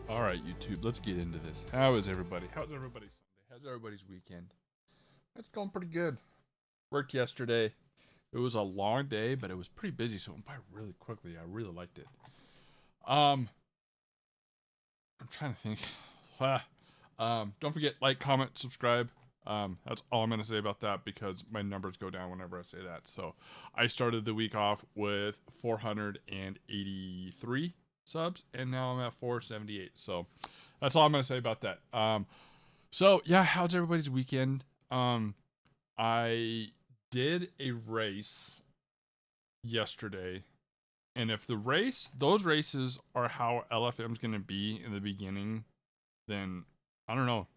All right, YouTube, let's get into this. How is everybody? How's everybody's Sunday? How's everybody's weekend? It's going pretty good. Worked yesterday. It was a long day, but it was pretty busy, so it went by really quickly. I really liked it. I'm trying to think. Don't forget, like, comment, subscribe. That's all I'm gonna say about that because my numbers go down whenever I say that. So I started the week off with 483 subs, and now I'm at 478. So that's all I'm gonna say about that. So yeah, how's everybody's weekend? I did a race yesterday, and if those races are how LFM's gonna be in the beginning, then I don't know.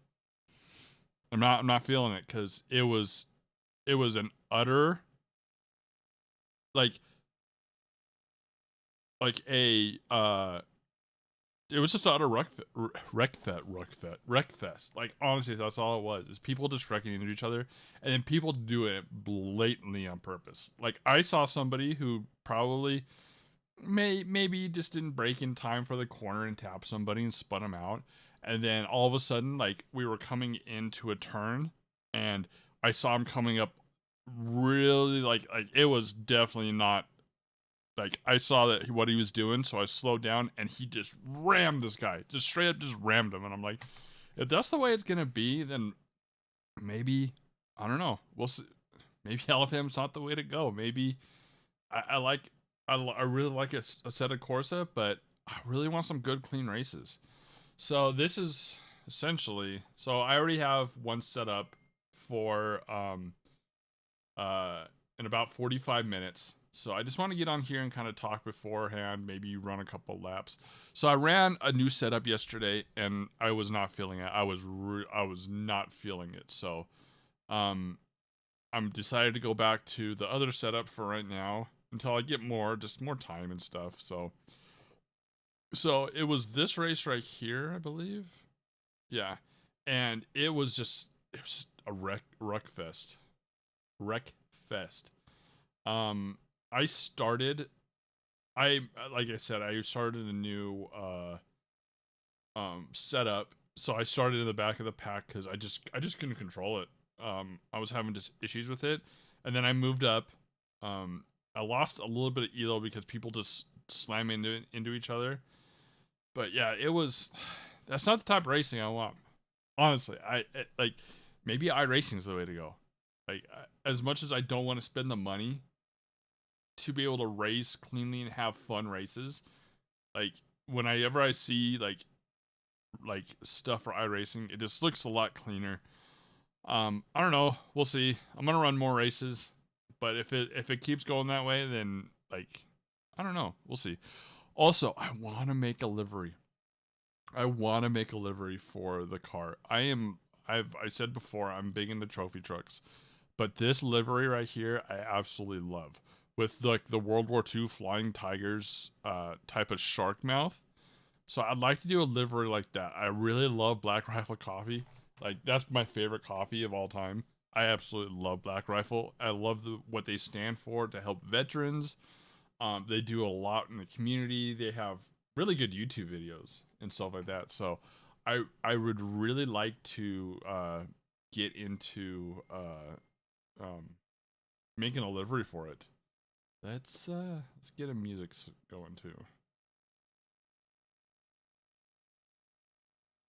I'm not feeling it because it was an utter like a it was just an utter wreck fest. Like honestly, that's all it was. Is people just wrecking into each other, and then people do it blatantly on purpose. Like I saw somebody who probably maybe just didn't brake in time for the corner and tap somebody and spun them out, and then all of a sudden, like we were coming into a turn, and I saw him coming up really like it was definitely not like I saw that what he was doing, so I slowed down and he just rammed this guy, just straight up just rammed him, and I'm like, if that's the way it's gonna be, then maybe I don't know. We'll see. Maybe LFM's not the way to go. Maybe I like I really like a set of Corsa, but I really want some good clean races. So this is essentially so I already have one set up for in about 45 minutes. So I just want to get on here and kind of talk beforehand, maybe run a couple laps. So I ran a new setup yesterday and I was not feeling it. I was not feeling it. So I'm decided to go back to the other setup for right now until I get more time and stuff. So it was this race right here, I believe. Yeah. And it was just a wreck fest. Wreck fest. I started I like I said, I started a new setup. So I started in the back of the pack because I just couldn't control it. I was having just issues with it. And then I moved up. I lost a little bit of elo because people just slam into each other. But yeah, it was that's not the type of racing I want. Honestly, like maybe iRacing is the way to go. Like as much as I don't want to spend the money to be able to race cleanly and have fun races, like whenever I see like stuff for iRacing, it just looks a lot cleaner. I don't know. We'll see. I'm gonna run more races, but if it keeps going that way, then like I don't know. We'll see. Also, I want to make a livery. I want to make a livery for the car. I said before I'm big into trophy trucks, but this livery right here I absolutely love with like the World War II Flying Tigers type of shark mouth. So I'd like to do a livery like that. I really love Black Rifle coffee. Like that's my favorite coffee of all time. I absolutely love Black Rifle. I love what they stand for to help veterans. They do a lot in the community. They have really good YouTube videos and stuff like that. So I would really like to get into making a livery for it. Let's get a music going too.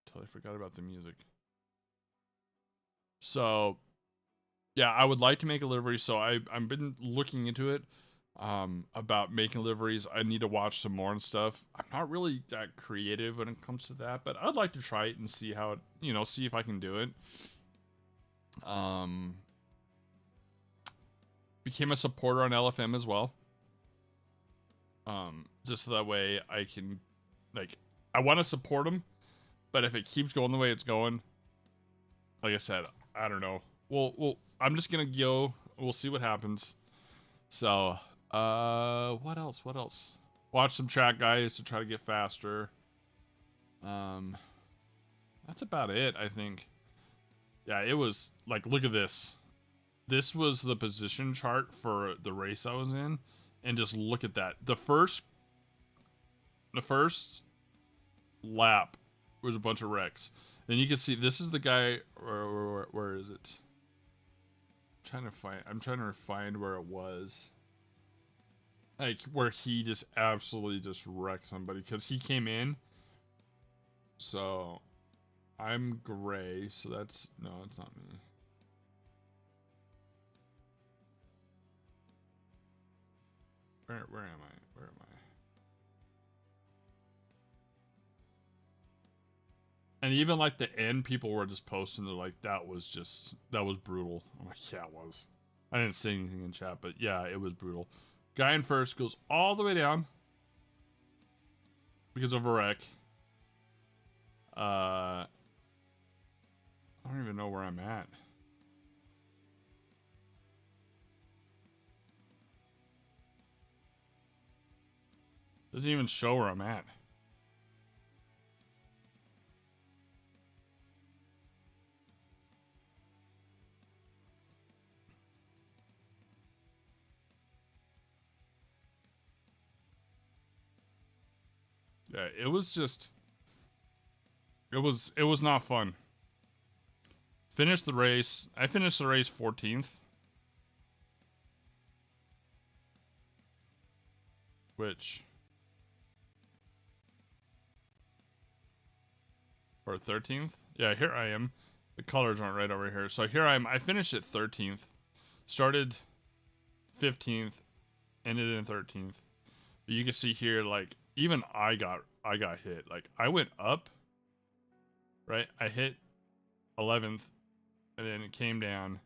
Totally forgot about the music. So yeah, I would like to make a livery. So I've been looking into it about making liveries. I need to watch some more and stuff. I'm not really that creative when it comes to that, but I'd like to try it and see how it, see if I can do it. Became a supporter on LFM as well. Just so that way I can, like, I want to support them, but if it keeps going the way it's going, like I said, I don't know. Well, I'm just gonna go. We'll see what happens. So, what else? What else? Watch some track guys to try to get faster. That's about it, I think. Yeah, it was like, look at this. This was the position chart for the race I was in, and just look at that. The first lap was a bunch of wrecks. Then you can see this is the guy. Where is it? I'm trying to find where it was. Like where he just absolutely just wrecked somebody because he came in. So I'm gray. So that's no, it's not me. Where am I? Where am I? And even like the end, people were just posting. They're like, that was brutal. I'm like, yeah, it was. I didn't say anything in chat, but yeah, it was brutal. Guy in first goes all the way down because of a wreck. I don't even know where I'm at. Doesn't even show where I'm at. Yeah, it was just... It was not fun. Finished the race. I finished the race 14th. Which... Or 13th? Yeah, here I am. The colors aren't right over here. So here I am. I finished at 13th. Started 15th. Ended in 13th. But you can see here, like, even I got hit. Like, I went up. Right? I hit 11th. And then it came down.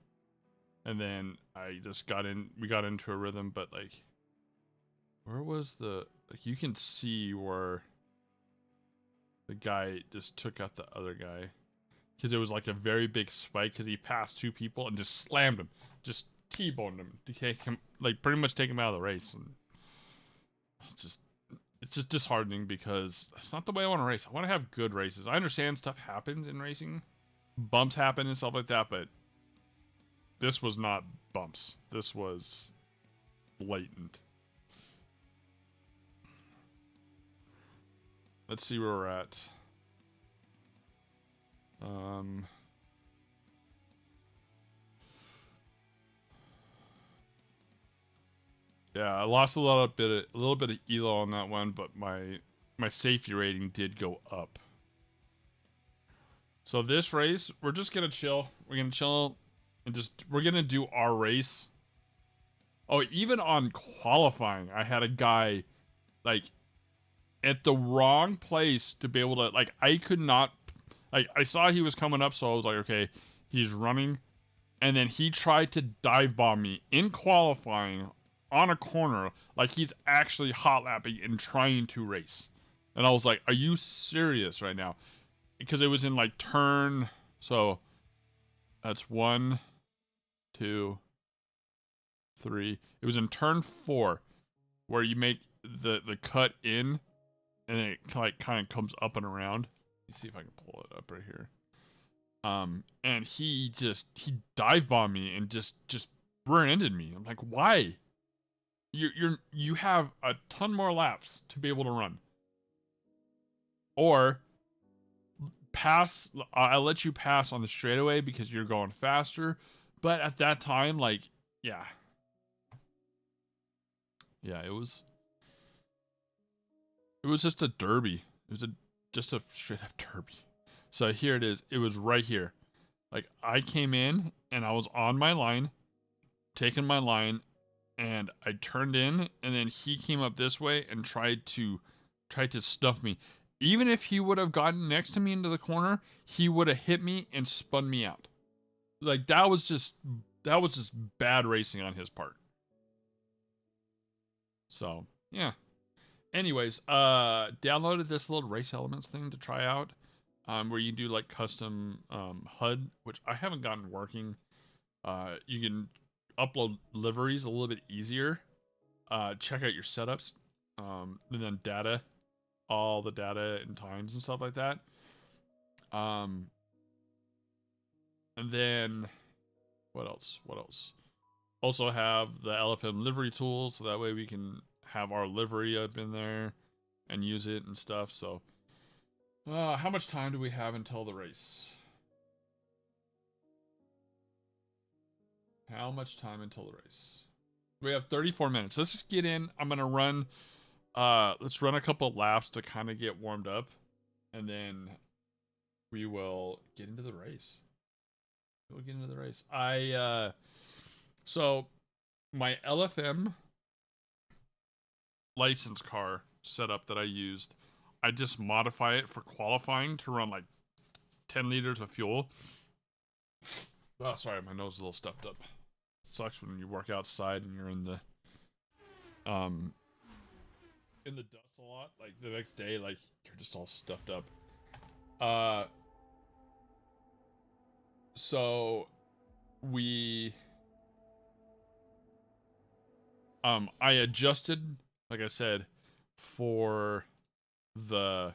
And then I just we got into a rhythm. But, like, where was the... Like, you can see where... The guy just took out the other guy. Because it was like a very big spike because he passed two people and just slammed him. Just T-boned him to take him, like pretty much take him out of the race. And it's just disheartening because that's not the way I want to race. I want to have good races. I understand stuff happens in racing. Bumps happen and stuff like that, but this was not bumps. This was blatant. Let's see where we're at. Yeah, I lost a little bit of elo on that one, but my safety rating did go up. So this race, we're just gonna chill. We're gonna chill and we're gonna do our race. Oh, even on qualifying, I had a guy like at the wrong place to be able to, like, I could not, like, I saw he was coming up, so I was like, okay, he's running, and then he tried to dive bomb me in qualifying on a corner, like he's actually hot lapping and trying to race. And I was like, are you serious right now? Because it was in like turn, so that's 1, 2, 3. It was in turn 4 where you make the cut in. And then it like kind of comes up and around. Let me see if I can pull it up right here. And he dive bombed me and just rear-ended me. I'm like, why? You have a ton more laps to be able to run. Or pass. I'll let you pass on the straightaway because you're going faster. But at that time, like, yeah, it was. It was just a derby. It was just a straight up derby. So here it is. It was right here. Like I came in and I was on my line, taking my line, and I turned in, and then he came up this way and tried to stuff me. Even if he would have gotten next to me into the corner, he would have hit me and spun me out. Like that was just bad racing on his part. So yeah. Anyways, downloaded this little race elements thing to try out, where you do like custom HUD, which I haven't gotten working. You can upload liveries a little bit easier. Check out your setups, and then data, all the data and times and stuff like that. And then what else? Also have the LFM livery tool, so that way we can have our livery up in there and use it and stuff. So How much time do we have until the race? How much time until the race? We have 34 minutes. Let's just get in. I'm gonna run. Let's run a couple laps to kind of get warmed up, and then we will get into the race. We'll get into the race. So my LFM license car setup that I used, I just modify it for qualifying to run like 10 liters of fuel. Oh, sorry, my nose is a little stuffed up. Sucks when you work outside and you're in the dust a lot. Like the next day, like you're just all stuffed up. So we I adjusted, like I said, for the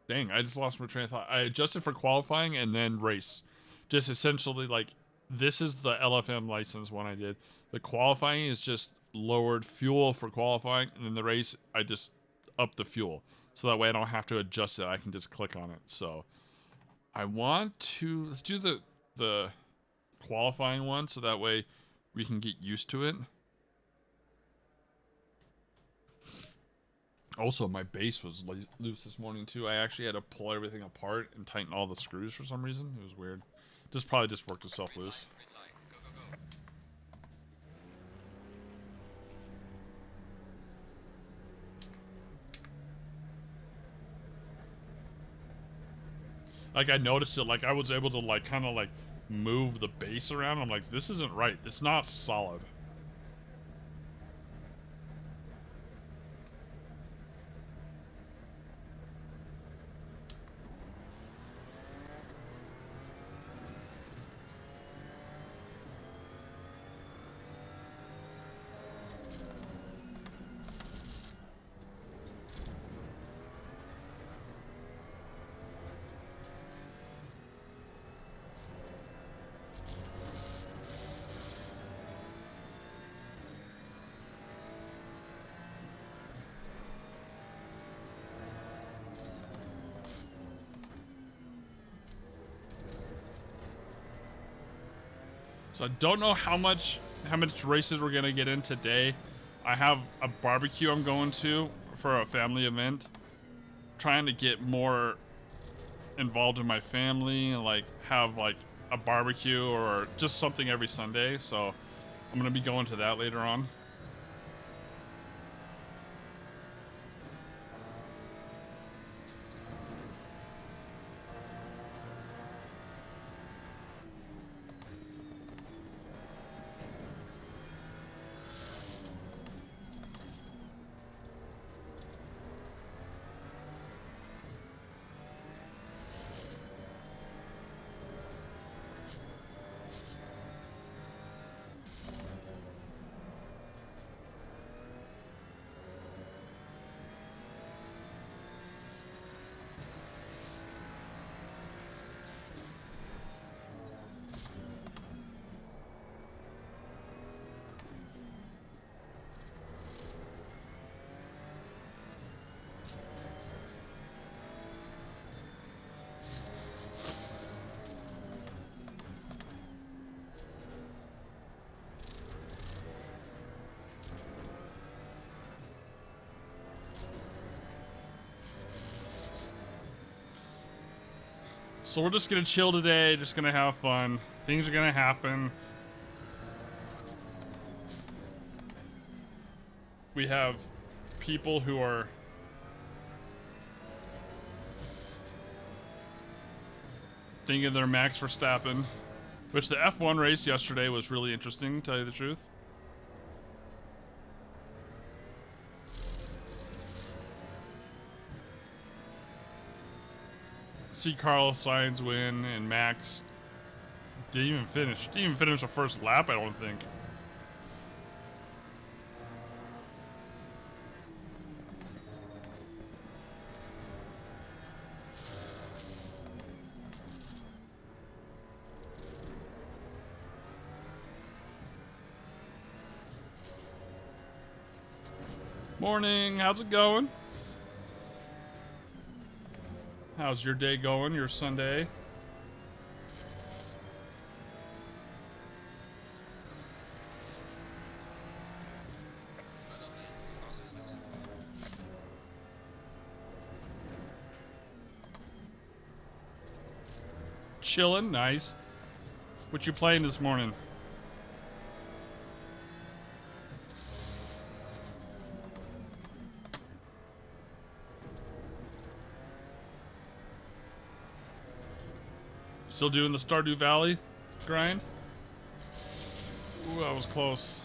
dang, I just lost my train of thought. I adjusted for qualifying and then race. Just essentially like this is the LFM license one I did. The qualifying is just lowered fuel for qualifying, and then the race I just upped the fuel. So that way I don't have to adjust it. I can just click on it. So I want to let's do the qualifying one so that way we can get used to it. Also, my base was loose this morning too. I actually had to pull everything apart and tighten all the screws for some reason. It was weird. This probably just worked itself loose. Like I noticed it, like I was able to like kind of like move the base around. I'm like, this isn't right. It's not solid. So I don't know how much races we're gonna get in today. I have a barbecue I'm going to for a family event. Trying to get more involved in my family and like have like a barbecue or just something every Sunday. So I'm gonna be going to that later on. So we're just gonna chill today, just gonna have fun. Things are gonna happen. We have people who are thinking they're Max Verstappen, which the F1 race yesterday was really interesting, to tell you the truth. See Carlos Sainz win, and Max didn't even finish the first lap, I don't think. Morning, how's it going? How's your day going? Your Sunday? Chilling, nice. What you playing this morning? Still doing the Stardew Valley grind? Ooh, that was close.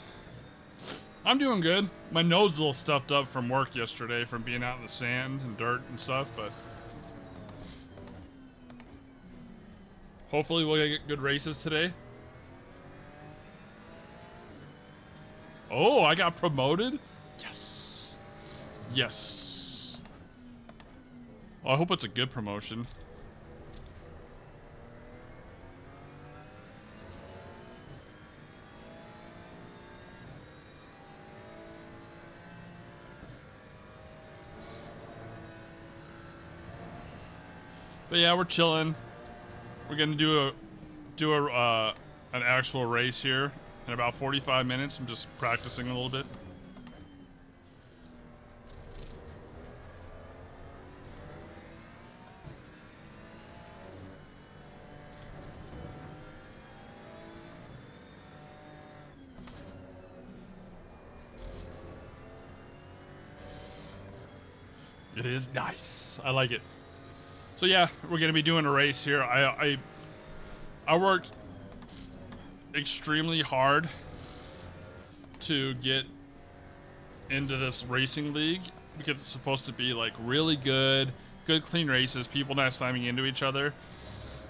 I'm doing good. My nose is a little stuffed up from work yesterday from being out in the sand and dirt and stuff, but hopefully we'll get good races today. Oh, I got promoted? Yes. Yes. Well, I hope it's a good promotion. But yeah, we're chilling. We're gonna do an actual race here in about 45 minutes. I'm just practicing a little bit. It is nice. I like it. So yeah, we're gonna be doing a race here. I worked extremely hard to get into this racing league because it's supposed to be like really good clean races, people not slamming into each other.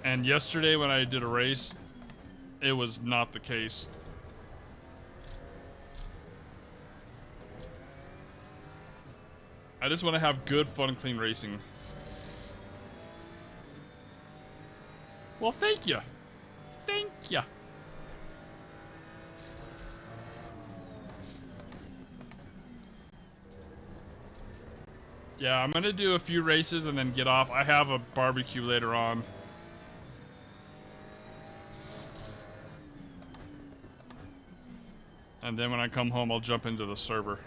And yesterday when I did a race, it was not the case. I just want to have good, fun, clean racing. Well, thank you. Thank you. Yeah, I'm gonna do a few races and then get off. I have a barbecue later on. And then when I come home, I'll jump into the server.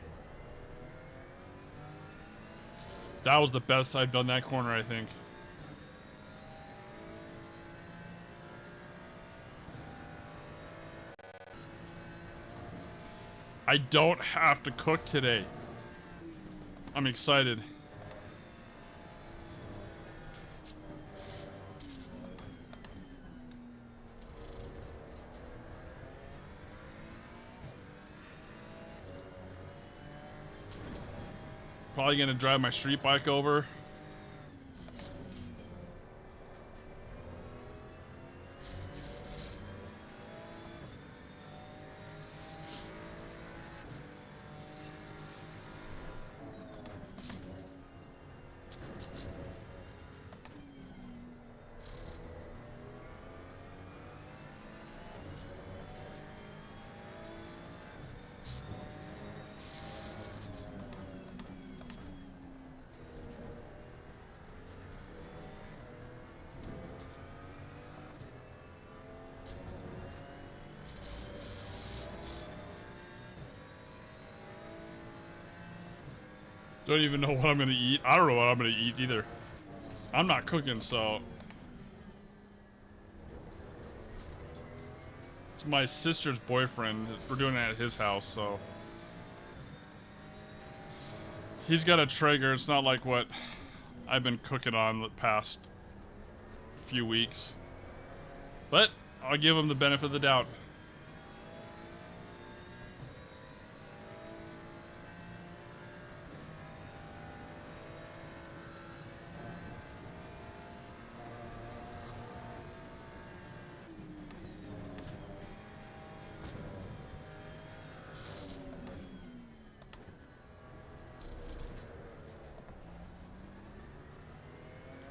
That was the best I've done that corner, I think. I don't have to cook today. I'm excited. Probably gonna drive my street bike over. Don't even know what I'm gonna eat. I don't know what I'm gonna eat either. I'm not cooking, so. It's my sister's boyfriend. We're doing it at his house, so. He's got a Traeger. It's not like what I've been cooking on the past few weeks. But I'll give him the benefit of the doubt.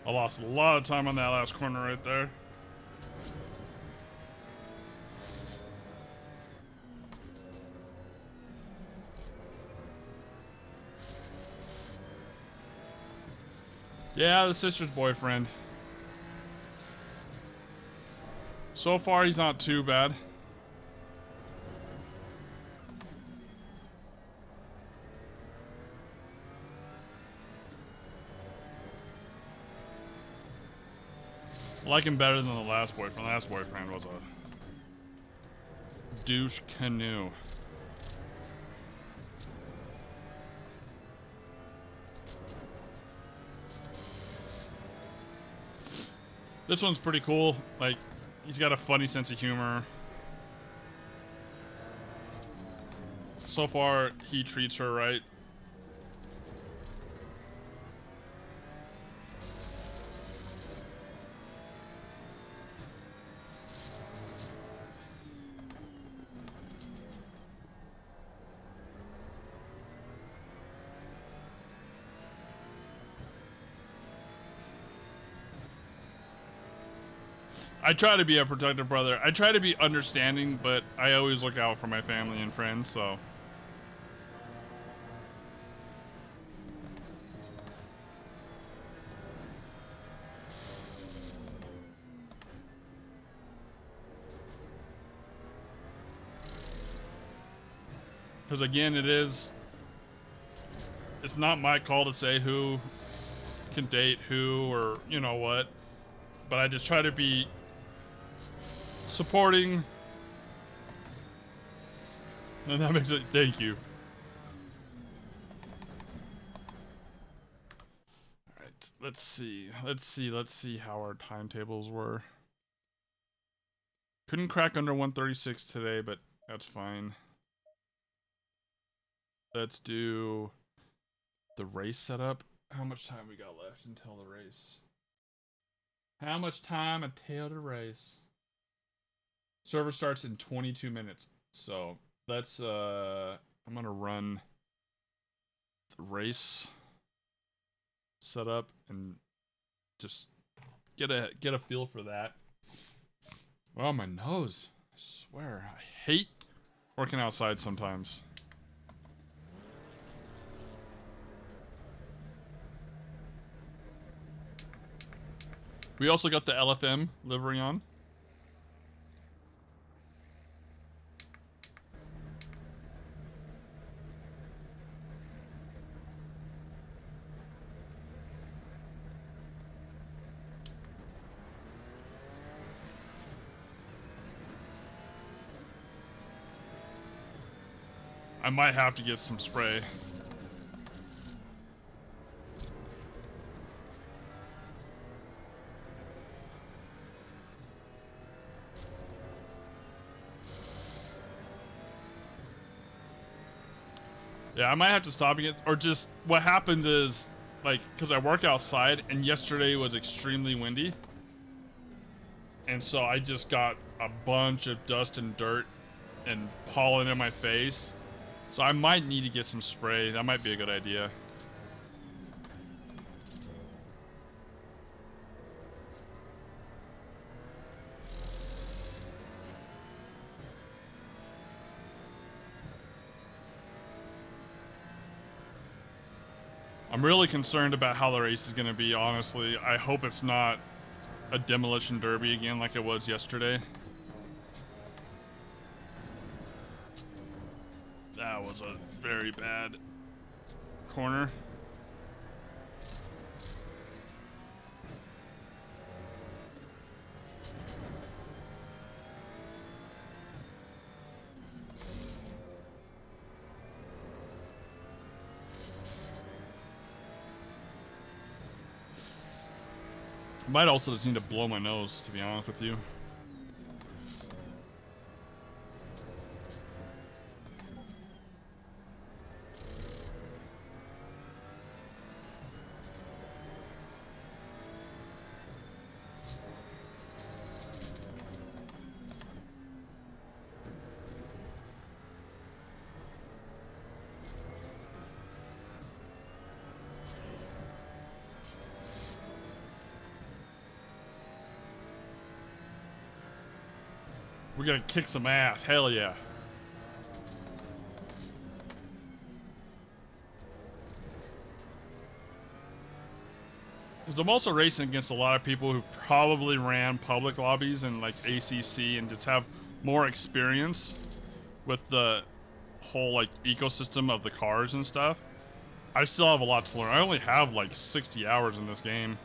I lost a lot of time on that last corner right there. Yeah, the sister's boyfriend. So far, he's not too bad. I like him better than the last boyfriend. The last boyfriend was a douche canoe. This one's pretty cool. Like, he's got a funny sense of humor. So far, he treats her right. I try to be a protective brother. I try to be understanding, but I always look out for my family and friends, so. Because again, it's not my call to say who can date who or you know what, but I just try to be supporting, and that makes it. Thank you. All right, let's see how our timetables were. Couldn't crack under 136 today, but that's fine. Let's do the race setup. How much time we got left until the race? How much time until the race? Server starts in 22 minutes. So let's I'm gonna run the race setup and just get a feel for that. Oh, my nose. I swear, I hate working outside sometimes. We also got the LFM livery on. I might have to get some spray. Yeah, I might have to stop it, or just what happens is, like, because I work outside and yesterday was extremely windy, and so I just got a bunch of dust and dirt and pollen in my face, so I might need to get some spray. That might be a good idea. I'm really concerned about how the race is going to be, honestly. I hope it's not a demolition derby again like it was yesterday. That was a very bad corner. Might also just need to blow my nose, to be honest with you. We're gonna kick some ass, hell yeah. Because I'm also racing against a lot of people who probably ran public lobbies and like ACC and just have more experience with the whole like ecosystem of the cars and stuff. I still have a lot to learn. I only have like 60 hours in this game.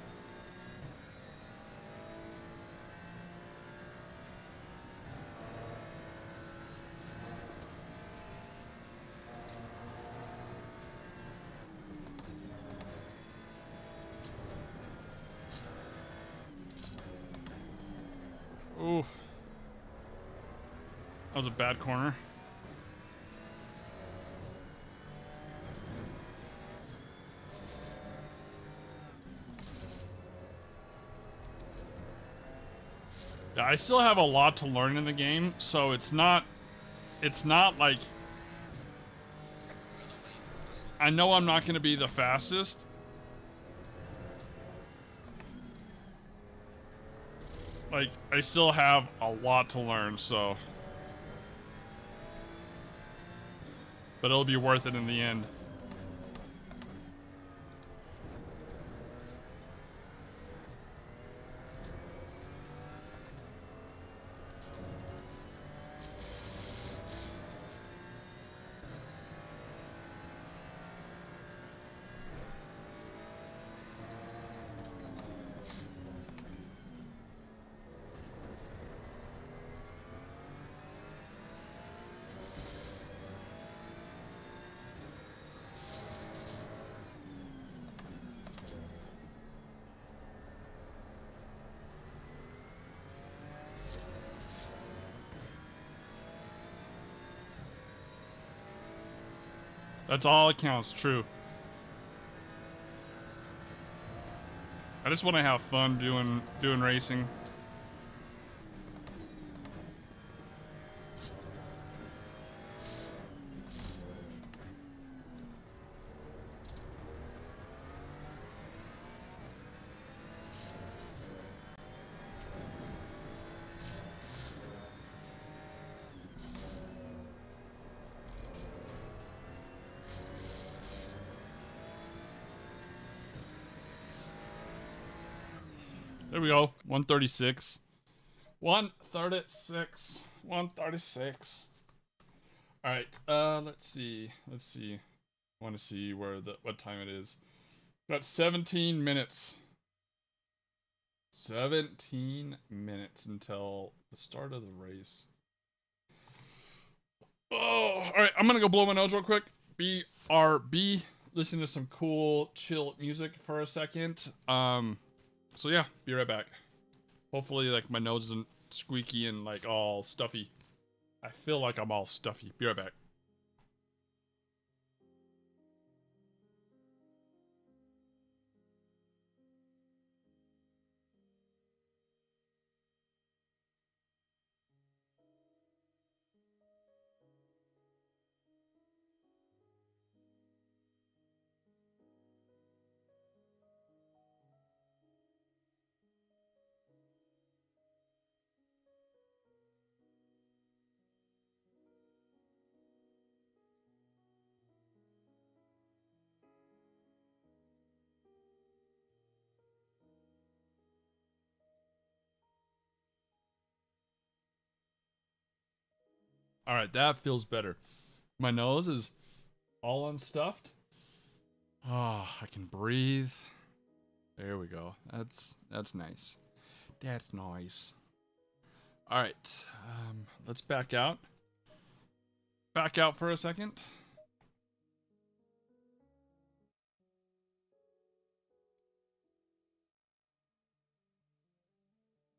Ooh. That was a bad corner. Yeah, I still have a lot to learn in the game, so it's not like I know I'm not going to be the fastest. Like, I still have a lot to learn, so. But it'll be worth it in the end. That's all it counts, true. I just want to have fun doing racing. There we go. 136. 136. 136. All right. Let's see. I want to see what time it is. Got 17 minutes. 17 minutes until the start of the race. Oh, all right. I'm gonna go blow my nose real quick. BRB. Listen to some cool, chill music for a second. So yeah, be right back. Hopefully, like, my nose isn't squeaky and like all stuffy. I feel like I'm all stuffy. Be right back. All right, that feels better. My nose is all unstuffed. Oh, I can breathe. There we go. That's nice. That's nice. All right, let's back out. Back out for a second.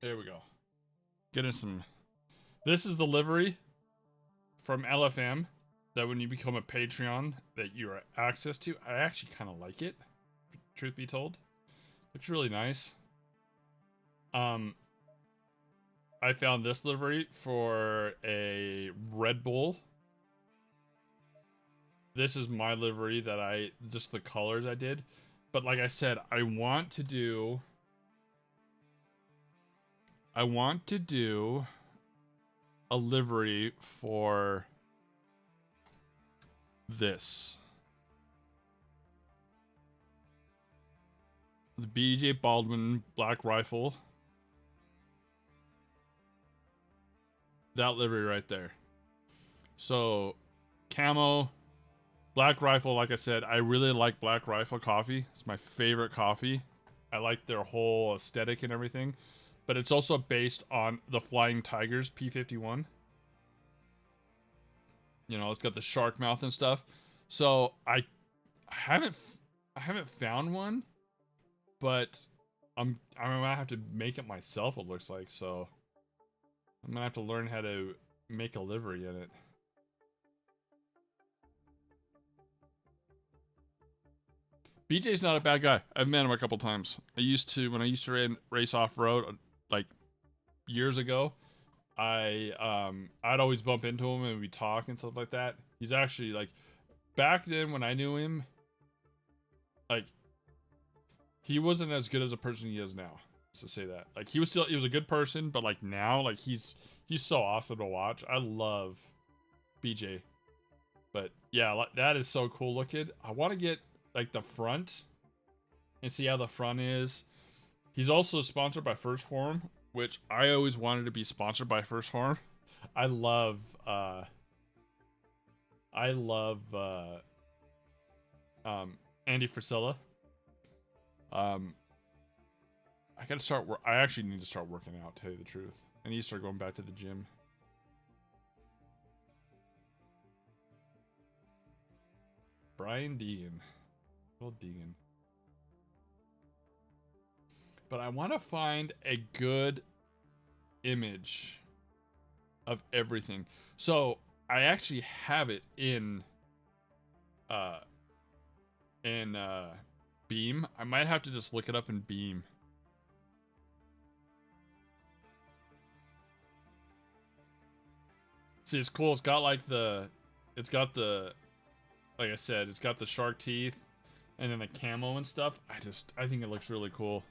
There we go. Getting some. This is the livery from LFM that when you become a Patreon that you are access to. I actually kind of like it, truth be told. Looks really nice. I found this livery for a Red Bull. This is my livery that just the colors I did. But like I said, I want to do a livery for this. The BJ Baldwin black rifle. That livery right there. So, camo, black rifle, like I said, I really like Black Rifle coffee. It's my favorite coffee. I like their whole aesthetic and everything. But it's also based on the Flying Tigers P51. You know, it's got the shark mouth and stuff. So I haven't found one, but I'm gonna have to make it myself. It looks like, so I'm gonna have to learn how to make a livery in it. BJ's not a bad guy. I've met him a couple times. When I used to race off road, like years ago. I'd always bump into him and we talk and stuff like that. He's actually like, back then when I knew him, like, he wasn't as good as a person he is now. To say that, like, he was a good person, but like now, like he's so awesome to watch. I love BJ, but yeah, that is so cool looking. I want to get like the front and see how the front is. He's also sponsored by First Form, which I always wanted to be sponsored by First Form. I love Andy Frisella. I actually need to start working out, to tell you the truth. I need to start going back to the gym. Brian Deegan. Well, Deegan. But I want to find a good image of everything. So I actually have it in Beam. I might have to just look it up in Beam. See, it's cool. It's got like like I said, it's got the shark teeth and then the camo and stuff. I think it looks really cool.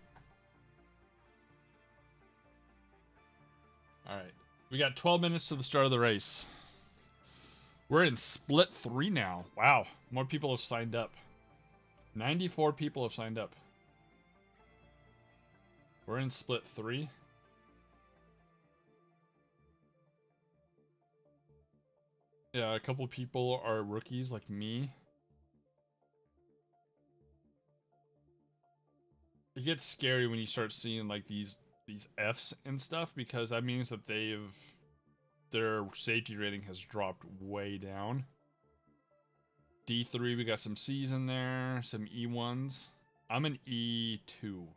All right. We got 12 minutes to the start of the race. We're in split 3 now. Wow. More people have signed up. 94 people have signed up. We're in split 3. Yeah, a couple people are rookies like me. It gets scary when you start seeing like these Fs and stuff, because that means that their safety rating has dropped way down. D3, we got some C's in there, some E1s. I'm an E2.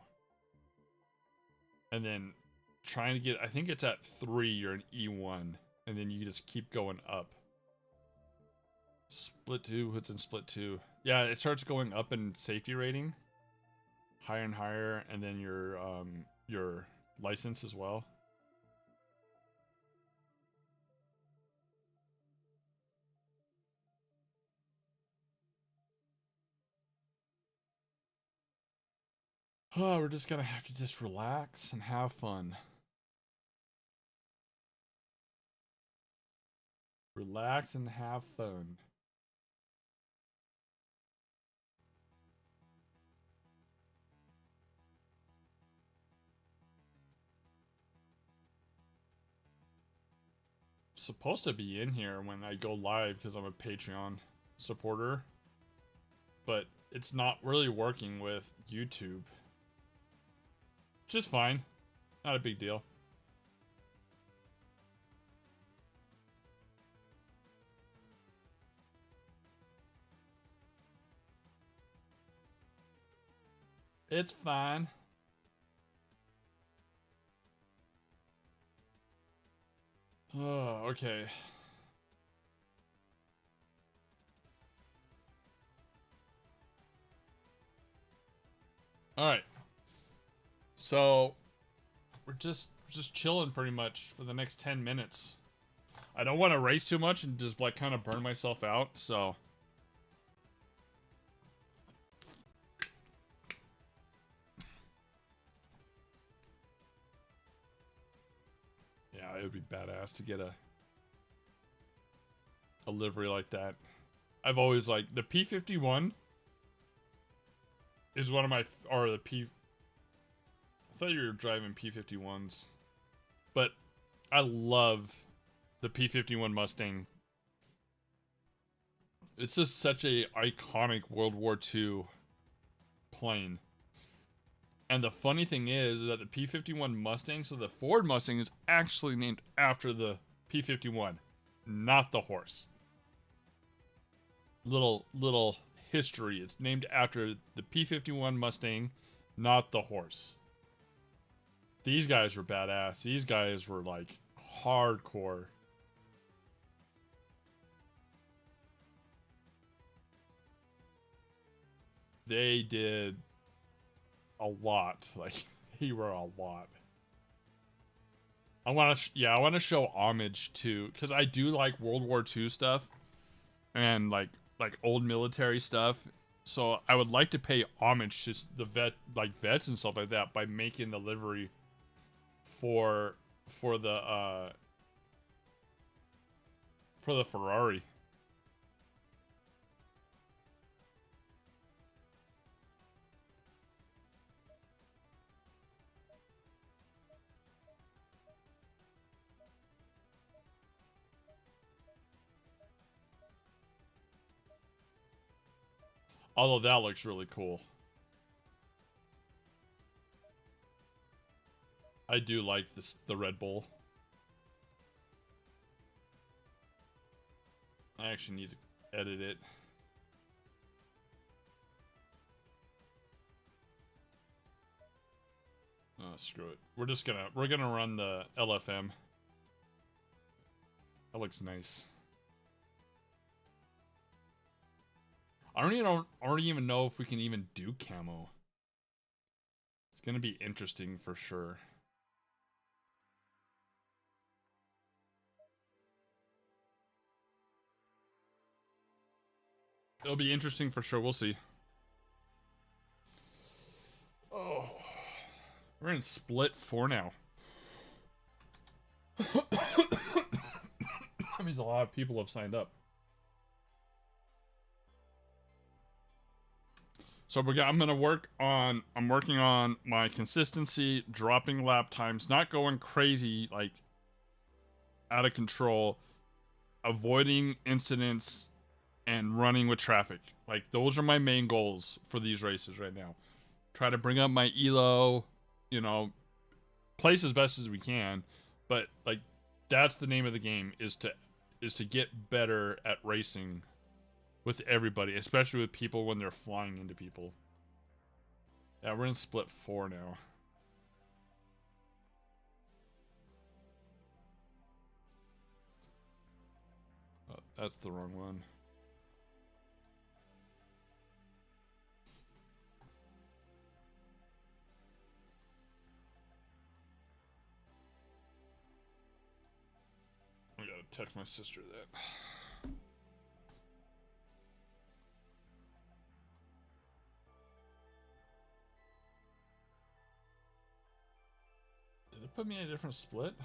And then trying to get, I think it's at 3, you're an E1. And then you just keep going up. Split 2, what's in split 2? Yeah, it starts going up in safety rating. Higher and higher, and then your license as well. Oh, we're just gonna have to just relax and have fun. Relax and have fun. Supposed to be in here when I go live because I'm a Patreon supporter, but it's not really working with YouTube, which is fine. Not a big deal. It's fine. Oh, okay. All right. So we're just chilling pretty much for the next 10 minutes. I don't want to race too much and just like kind of burn myself out, so yeah, it would be badass to get a livery like that. I've always like the P51 is one of my, or the thought you were driving P51s. But I love the P51 Mustang. It's just such a iconic World War II plane. And the funny thing is that the P51 Mustang, so the Ford Mustang is actually named after the P51, not the horse. Little history. It's named after the P51 Mustang, not the horse. These guys were badass. These guys were like hardcore. They did a lot. Like, they were a lot. I want to show homage to, because I do like World War II stuff and like old military stuff. So I would like to pay homage to the vets and stuff like that by making the livery for the Ferrari. Although that looks really cool. I do like the Red Bull. I actually need to edit it. Oh, screw it. We're gonna run the LFM. That looks nice. I don't even know if we can even do camo. It's gonna be interesting for sure. It'll be interesting for sure. We'll see. Oh, we're in split 4 now. That means a lot of people have signed up. So I'm working on my consistency, dropping lap times, not going crazy, like out of control, avoiding incidents, and running with traffic. Like, those are my main goals for these races right now. Try to bring up my elo, you know, place as best as we can, but like that's the name of the game, is to get better at racing with everybody, especially with people when they're flying into people. Yeah, we're in split 4 now. Oh, that's the wrong one. I gotta text my sister that. Did it put me in a different split?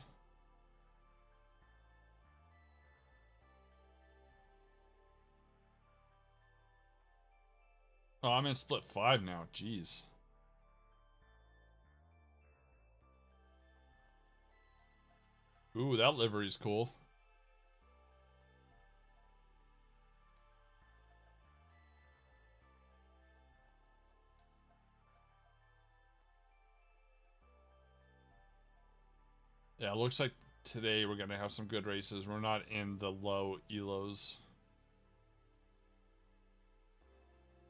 Oh, I'm in split 5 now. Jeez. Ooh, that livery's cool. Yeah, it looks like today we're gonna have some good races. We're not in the low elos.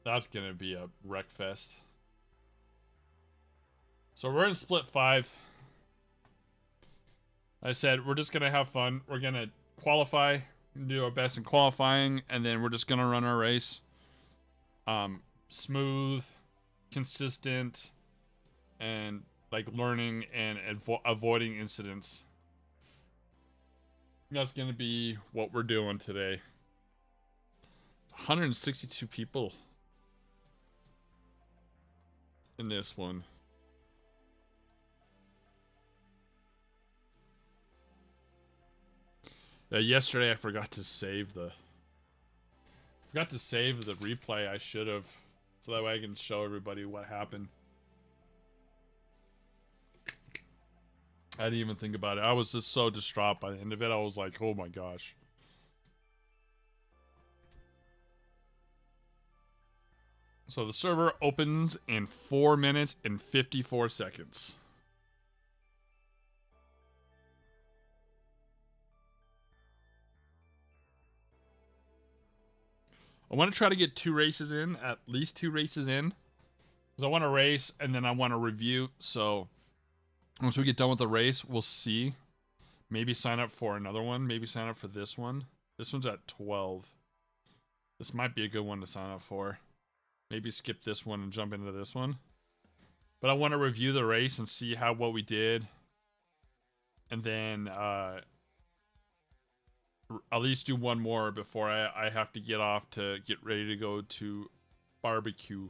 That's gonna be a wreck fest. So we're in split 5. I said we're just gonna have fun. We're gonna qualify, do our best in qualifying, and then we're just gonna run our race. Smooth, consistent, and like learning and avoiding incidents. That's gonna be what we're doing today. 162 people in this one. Yesterday I forgot to save the replay. I should have, so that way I can show everybody what happened. I didn't even think about it. I was just so distraught by the end of it. I was like, oh my gosh. So the server opens in 4 minutes and 54 seconds. I want to try to get 2 races in, at least 2 races in. Because I want to race and then I want to review. So once we get done with the race, we'll see. Maybe sign up for another one. Maybe sign up for this one. This one's at 12. This might be a good one to sign up for. Maybe skip this one and jump into this one. But I want to review the race and see what we did. And then at least do one more before I have to get off to get ready to go to barbecue.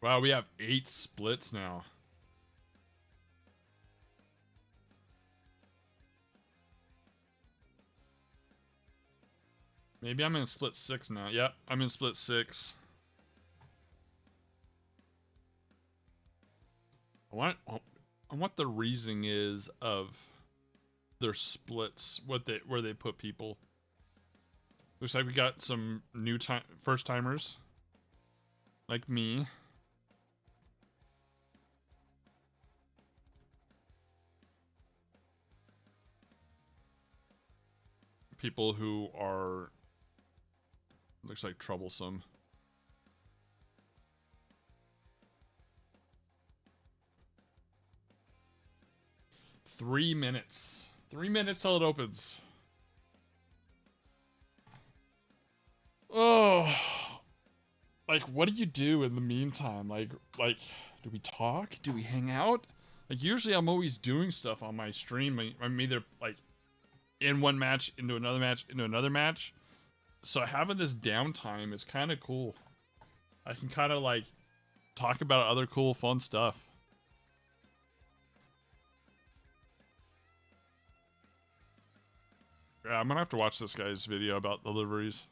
Wow, we have 8 splits now. Maybe I'm in split 6 now. Yep, I'm in split 6. I want the reasoning is of their splits, where they put people. Looks like we got some new first timers, like me. People who are, looks like, troublesome. Three minutes. 3 minutes till it opens. Oh, like, what do you do in the meantime? Like, do we talk? Do we hang out? Like, usually I'm always doing stuff on my stream. I'm either, like, in one match, into another match, into another match. So having this downtime is kind of cool. I can kind of, like, talk about other cool, fun stuff. Yeah, I'm gonna have to watch this guy's video about deliveries.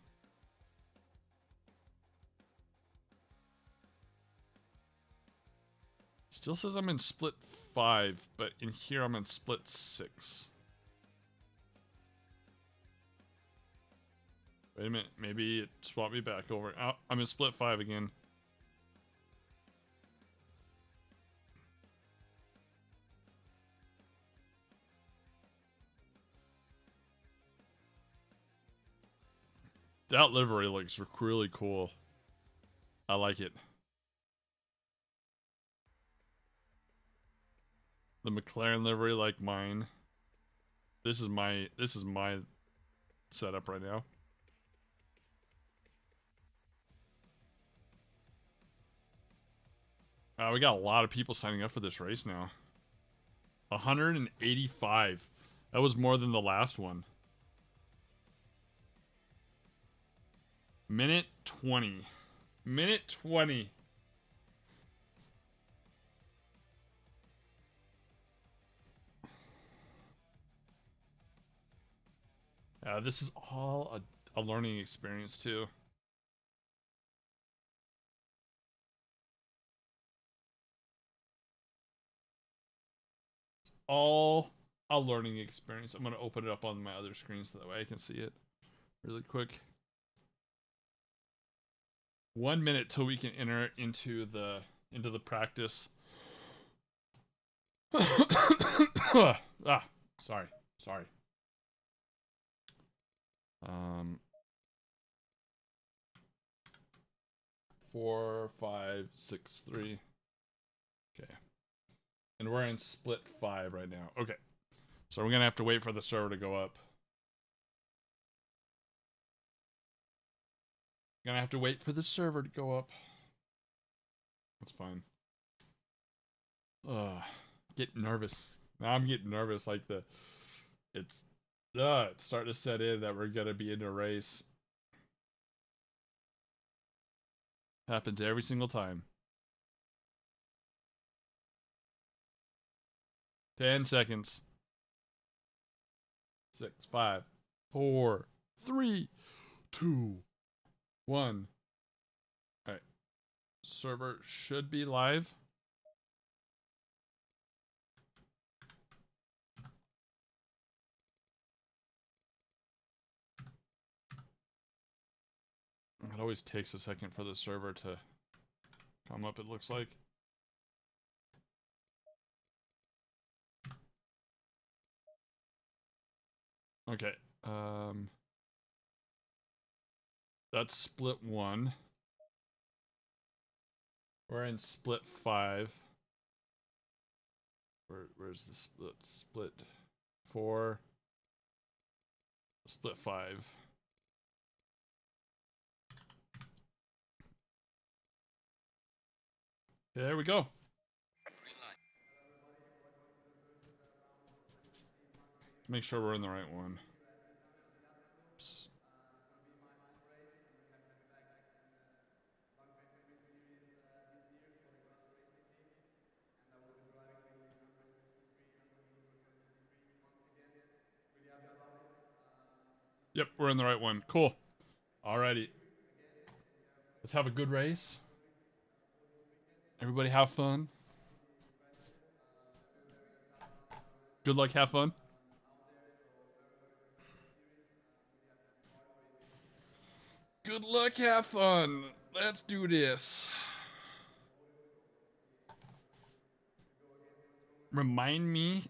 Still says I'm in split 5, but in here I'm in split 6. Wait a minute, maybe it swapped me back over. Oh, I'm in split 5 again. That livery looks really cool. I like it. The McLaren livery, like mine. This is my setup right now. We got a lot of people signing up for this race now. 185. That was more than the last one. Minute 20. Minute 20. This is all a learning experience too. It's all a learning experience. I'm going to open it up on my other screen so that way I can see it really quick. 1 minute till we can enter into the practice. Sorry. 4, 5, 6, 3. Okay. And we're in split 5 right now. Okay. So we're gonna have to wait for the server to go up. Gonna have to wait for the server to go up. That's fine. Getting nervous. Now I'm getting nervous. Like it's starting to set in that we're gonna be in a race. Happens every single time. 10 seconds. 6, 5, 4, 3, 2, 1. All right. server should be live. It always takes a second for the server to come up, it looks like. Okay. That's split 1. We're in split 5. Where's the split? Split 4. Split 5. There we go. Make sure we're in the right one. Oops. Yep, we're in the right one. Cool. Alrighty. Let's have a good race. Everybody have fun. Good luck, have fun. Good luck, have fun. Let's do this. Remind me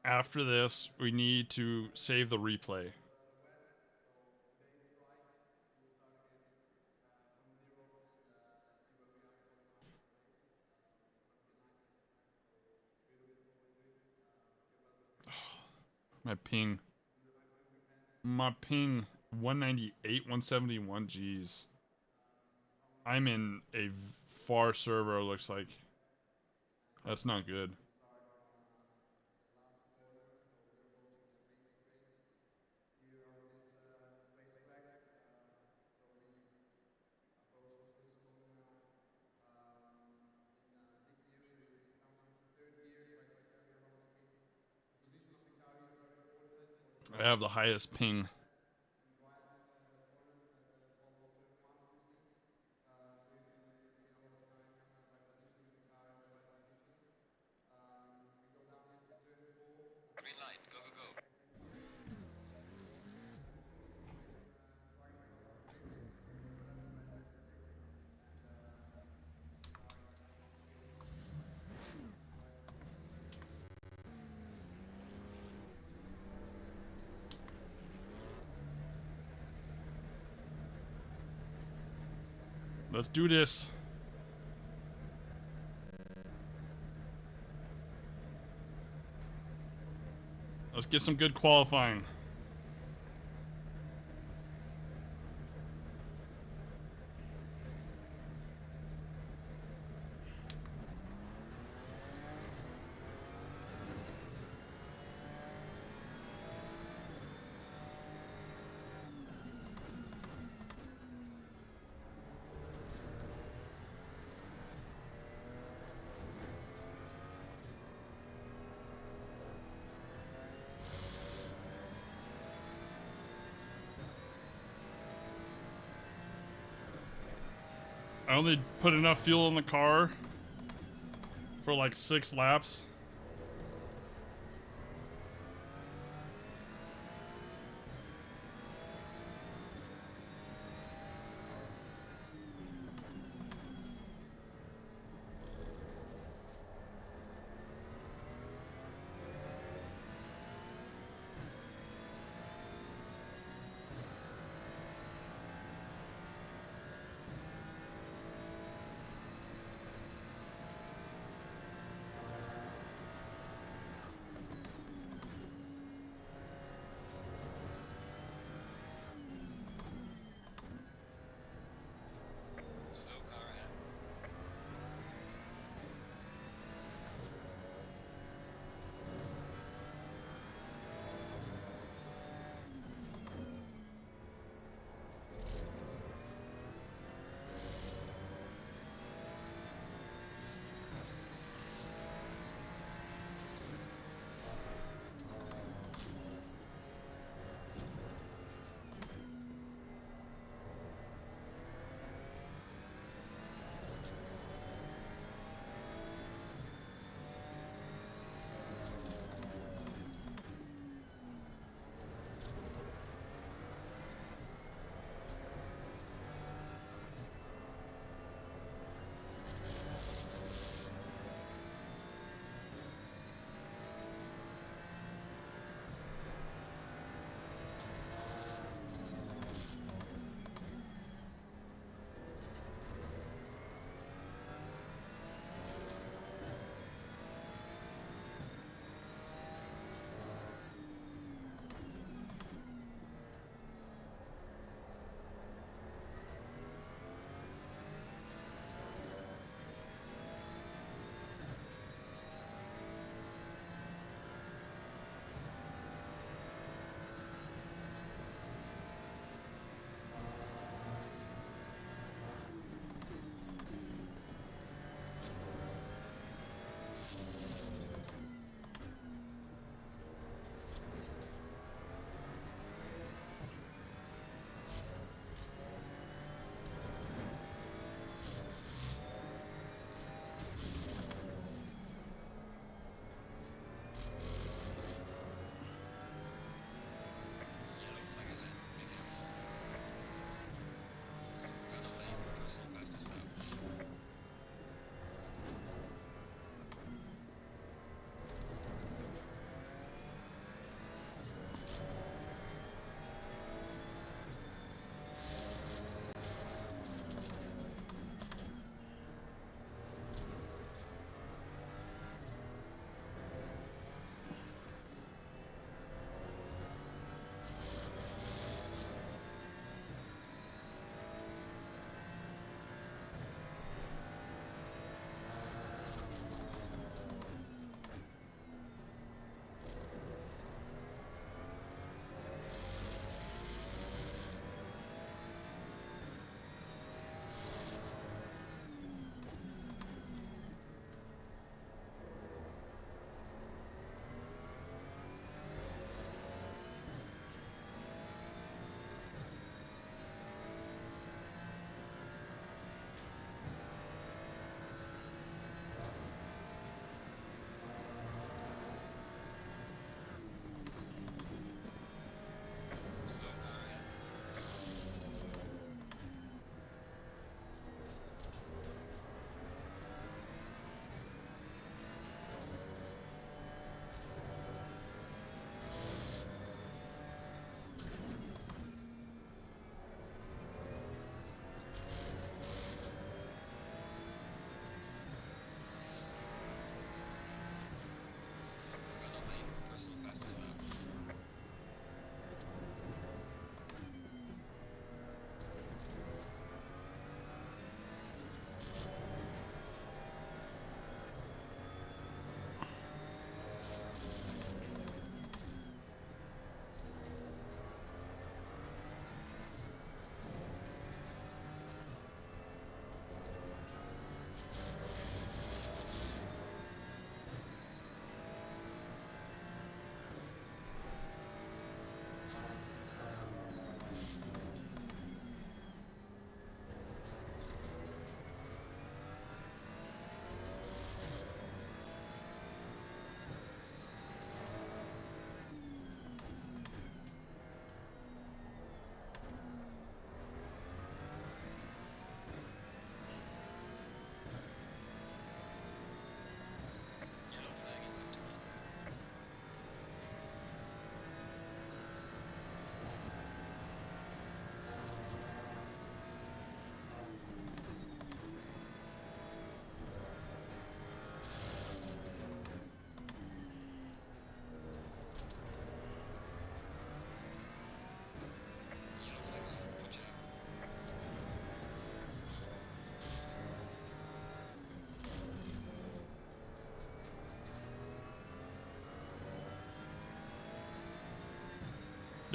after this, we need to save the replay. My ping. My ping. 198, 171. Jeez. I'm in a far server, looks like. That's not good. I have the highest ping. Let's do this. Let's get some good qualifying. I only put enough fuel in the car for like 6 laps.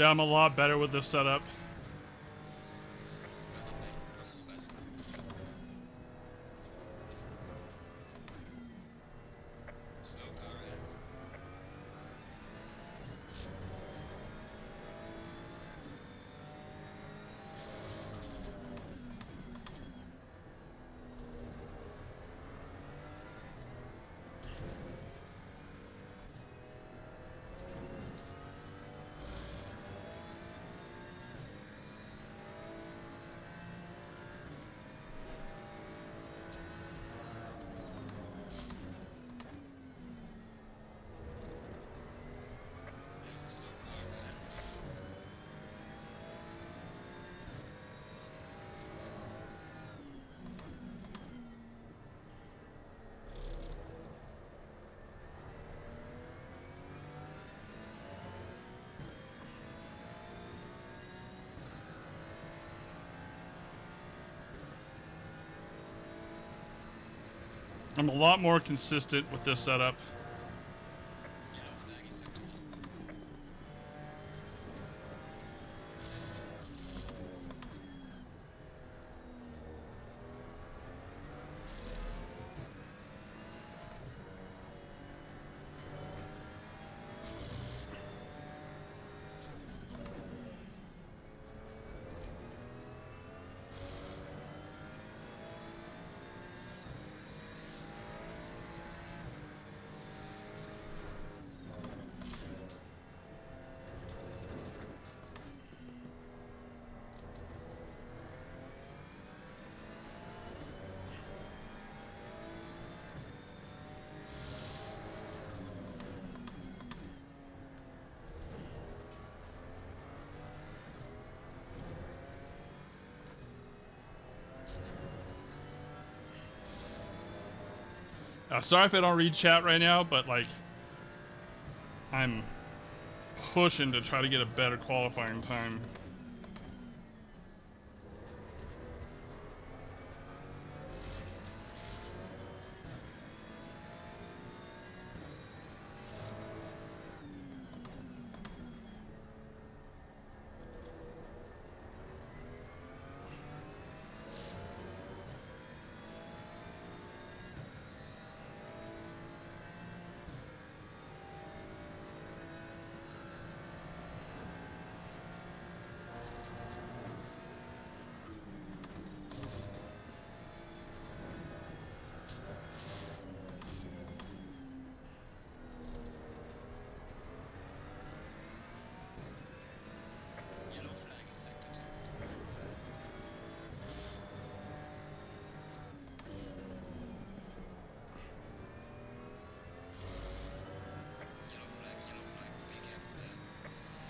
Yeah, I'm a lot better with this setup. I'm a lot more consistent with this setup. Sorry if I don't read chat right now, but like, I'm pushing to try to get a better qualifying time.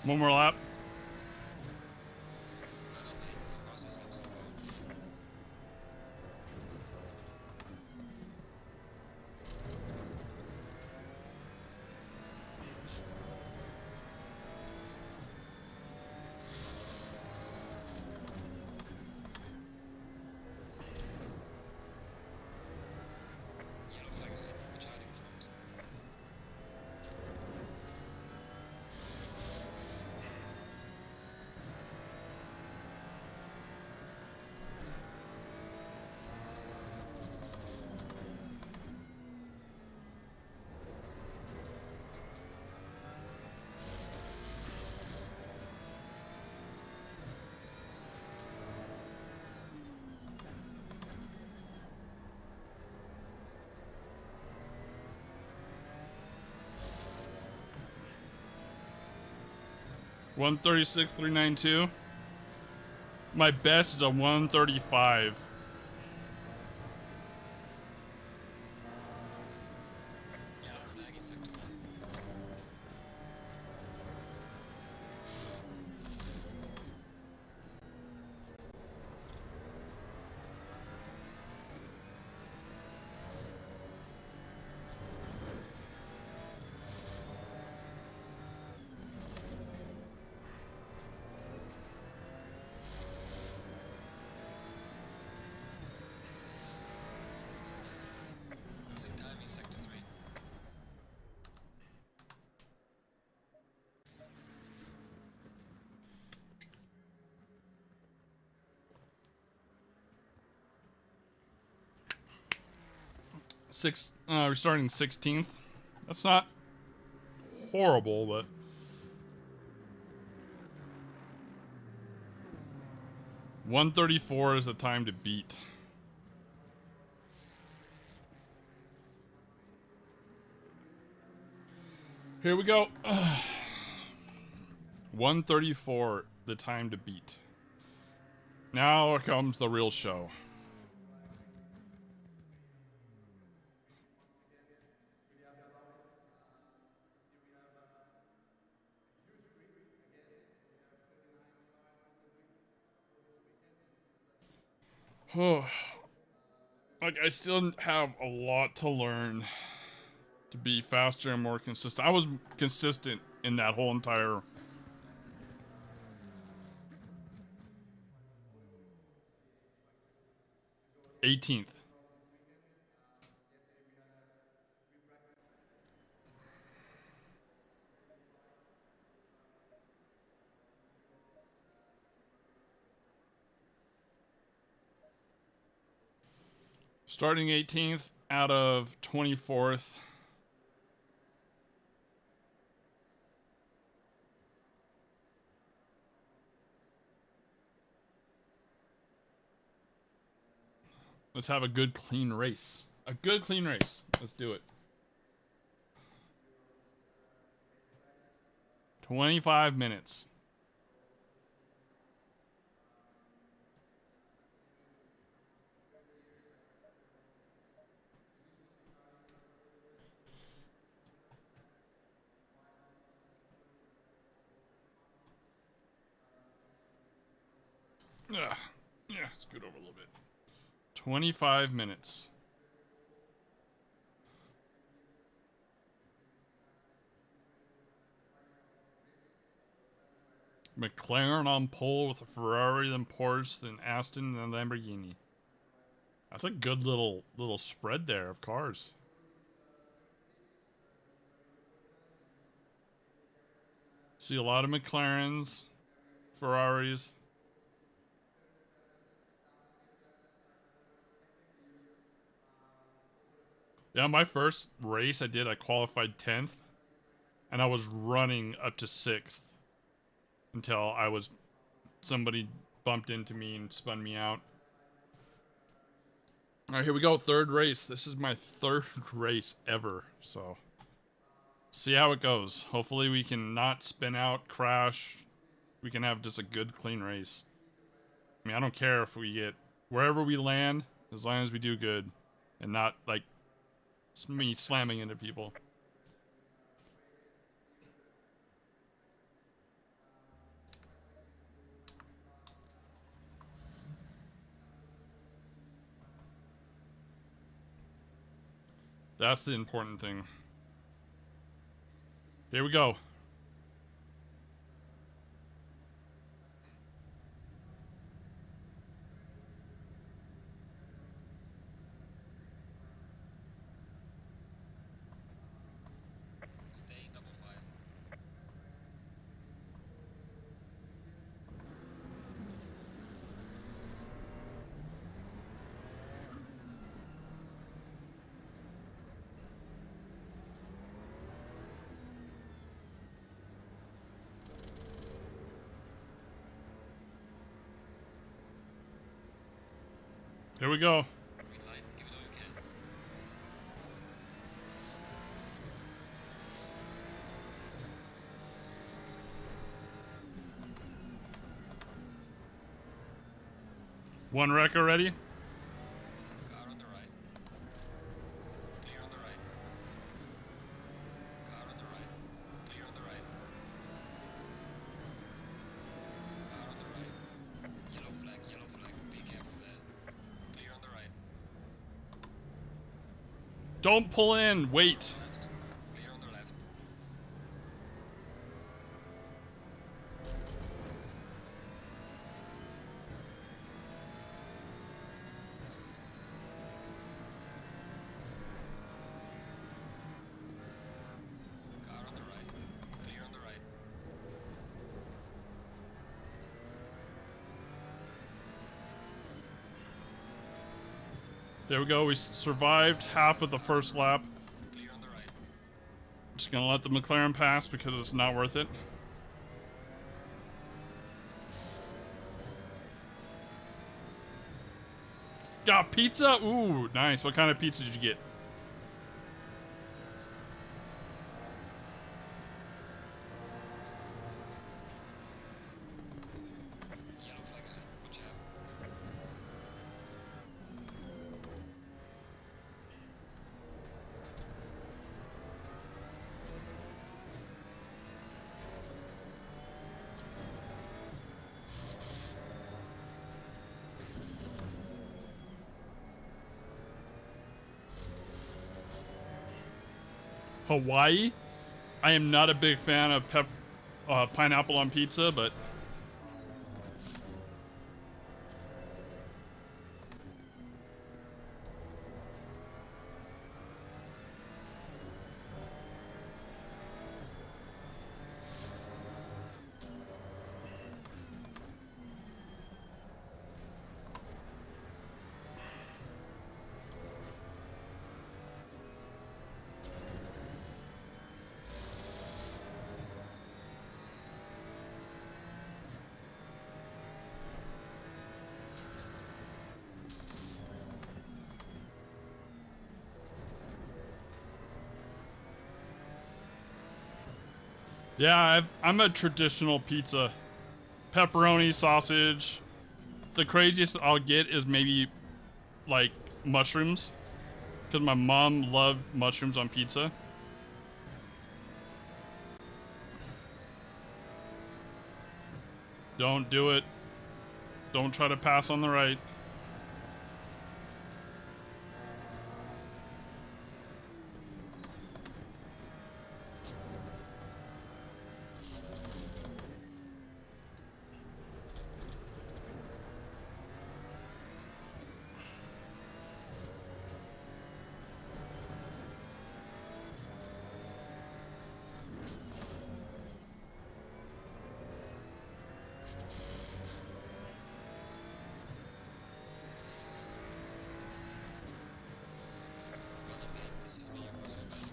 One more lap. $136,392. My best is a 135. We're starting 16th. That's not horrible, but 134 is the time to beat. Here we go. 134, the time to beat. Now comes the real show. Like, I still have a lot to learn to be faster and more consistent. I was consistent in that whole entire 18th. Starting 18th out of 24th. Let's have a good, clean race. A good, clean race. Let's do it. 25 minutes. Yeah, scoot over a little bit. 25 minutes. McLaren on pole with a Ferrari, then Porsche, then Aston, then Lamborghini. That's a good little spread there of cars. See a lot of McLarens, Ferraris. Yeah, my first race I qualified 10th, and I was running up to 6th until somebody bumped into me and spun me out. All right, here we go. Third race. This is my third race ever, so see how it goes. Hopefully we can not spin out, crash. We can have just a good, clean race. I mean, I don't care if we get wherever we land, as long as we do good and not like me slamming into people. That's the important thing. Here we go. Stay double file. Here we go. Green light, give it all you can. One wreck already. Car on the right. Clear on the right. Car on the right. Clear on the right. Car on the right. Yellow flag, be careful there. Clear on the right. Don't pull in. Wait. Left. Clear on the left. Car on the right. Clear on the right. There we go. We survived half of the first lap. Clear on the right. Just gonna let the McLaren pass because it's not worth it. Got pizza? Ooh, nice. What kind of pizza did you get? Yellow flag ahead. Watch out. Hawaii? I am not a big fan of pineapple on pizza, but yeah, I'm a traditional pizza. Pepperoni, sausage. The craziest I'll get is maybe like mushrooms, because my mom loved mushrooms on pizza. Don't do it. Don't try to pass on the right. Well done, mate. This is me, your Corsair Vengence.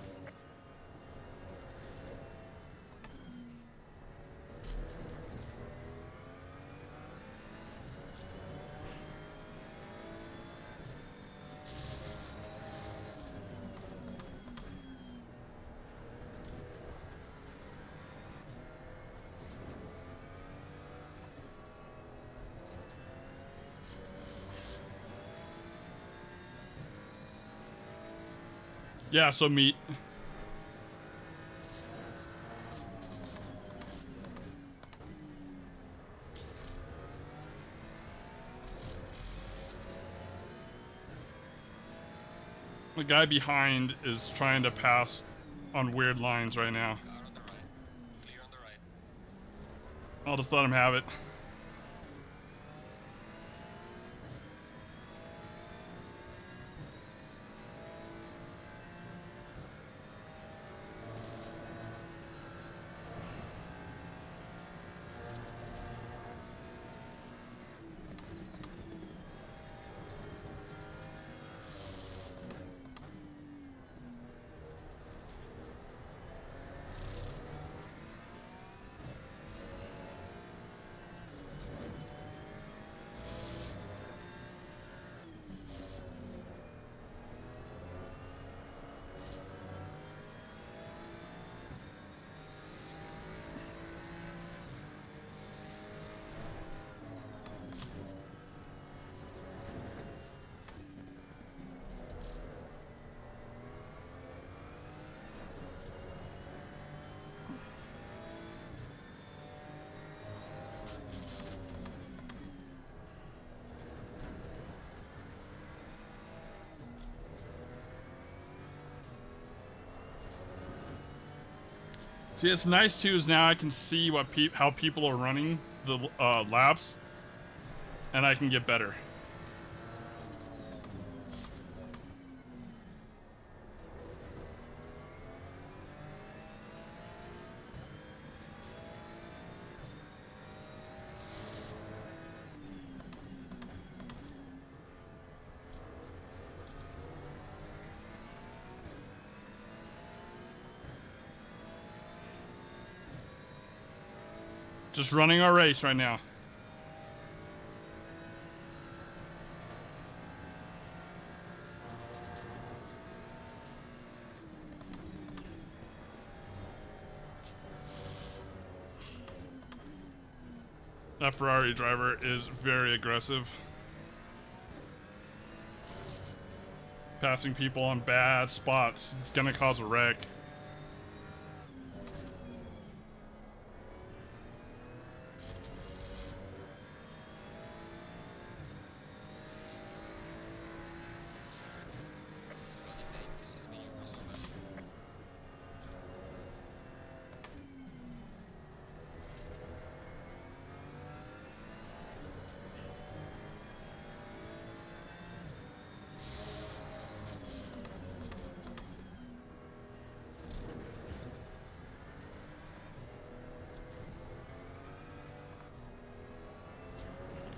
Yeah, so meat. The guy behind is trying to pass on weird lines right now. Car on the right. Clear on the right. I'll just let him have it. See, it's nice too is now I can see what how people are running the laps, and I can get better. Just running our race right now. That Ferrari driver is very aggressive. Passing people on bad spots. It's gonna cause a wreck.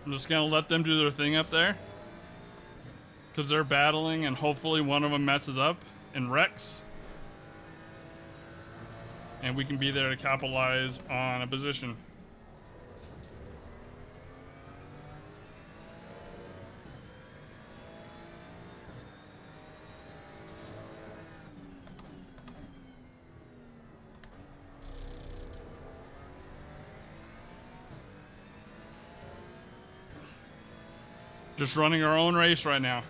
I'm just gonna let them do their thing up there. Because they're battling and hopefully one of them messes up and wrecks. And we can be there to capitalize on a position. Just running our own race right now.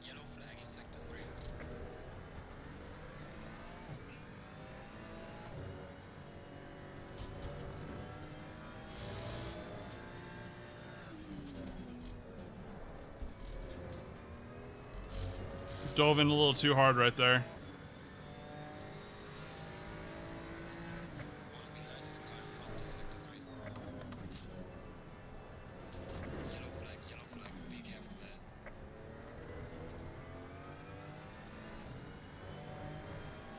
Yellow flag in sector 3. Dove in a little too hard right there. Falling behind to the car in front in sector 3. Yellow flag, be careful there.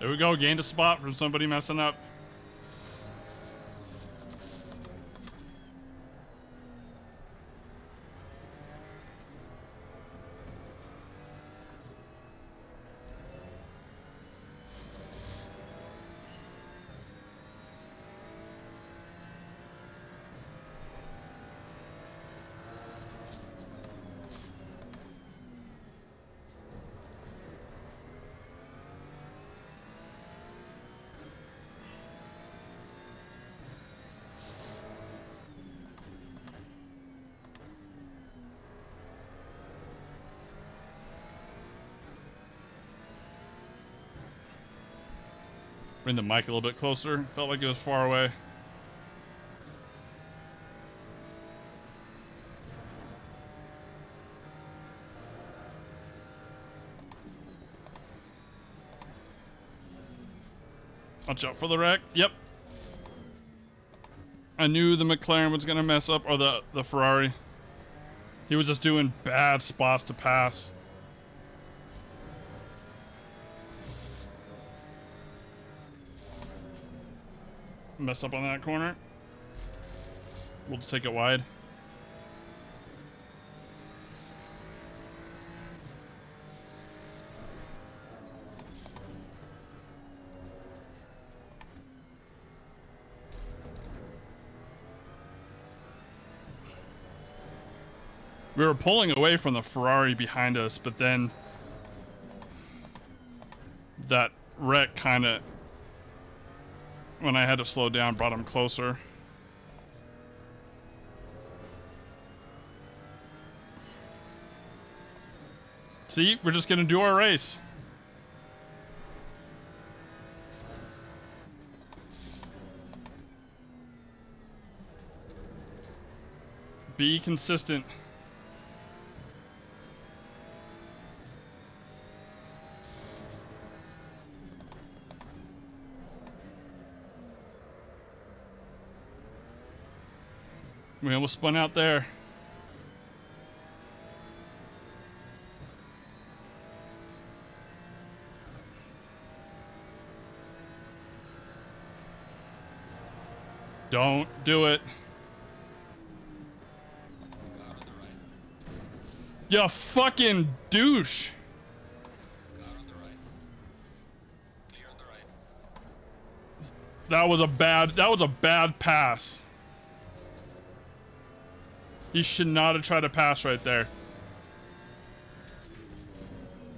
There we go, gained a spot from somebody messing up. Bring the mic a little bit closer. Felt like it was far away. Watch out for the wreck. Yep. I knew the McLaren was going to mess up, or the Ferrari. He was just doing bad spots to pass. Messed up on that corner. We'll just take it wide. We were pulling away from the Ferrari behind us, but then that wreck kind of, when I had to slow down, brought him closer. See, we're just gonna do our race. Be consistent. We almost spun out there. Don't do it. Car on the right. You fucking douche. Car on the right. Clear on the right. That was a bad pass. He should not have tried to pass right there.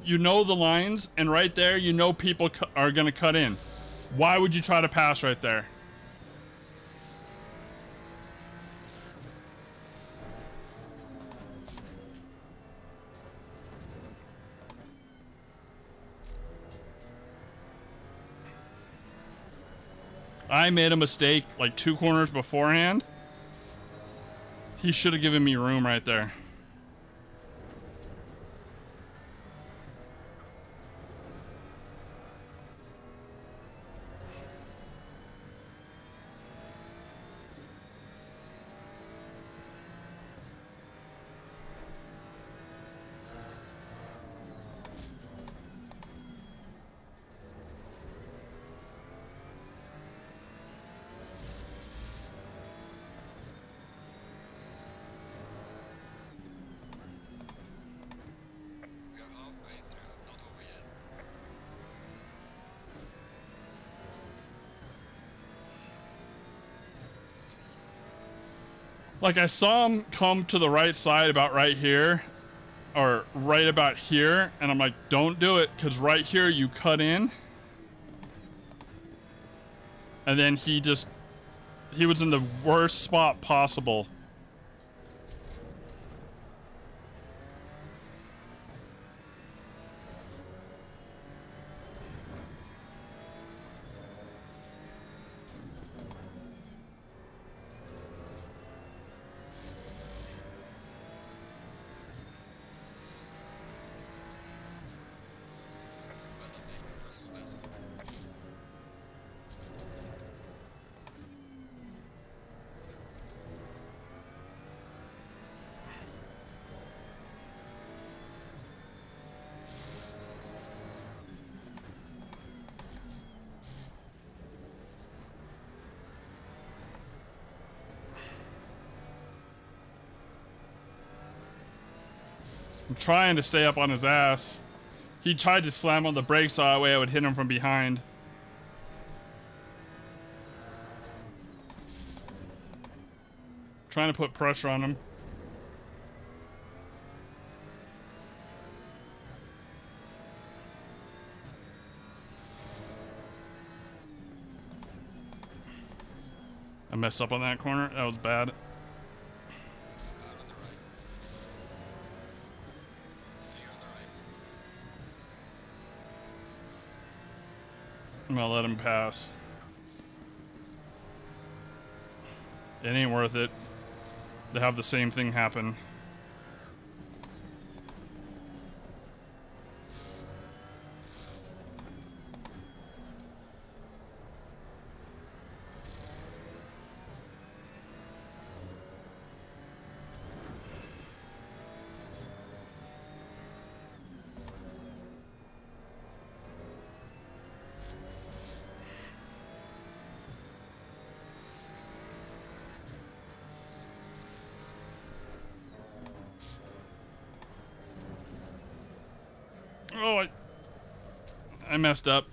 You know the lines, and right there, you know people are going to cut in. Why would you try to pass right there? I made a mistake like 2 corners beforehand. He should have given me room right there. We are halfway through, not over yet. Like I saw him come to the right side about right here, or right about here, and I'm like, don't do it, because right here you cut in. And then he was in the worst spot possible. Well done, mate. Personal best. I'm trying to stay up on his ass. He tried to slam on the brakes so that way I would hit him from behind. Trying to put pressure on him. I messed up on that corner. That was bad. Car on the right. Clear on the right. I'm gonna let him pass. It ain't worth it to have the same thing happen. Oh, I messed up.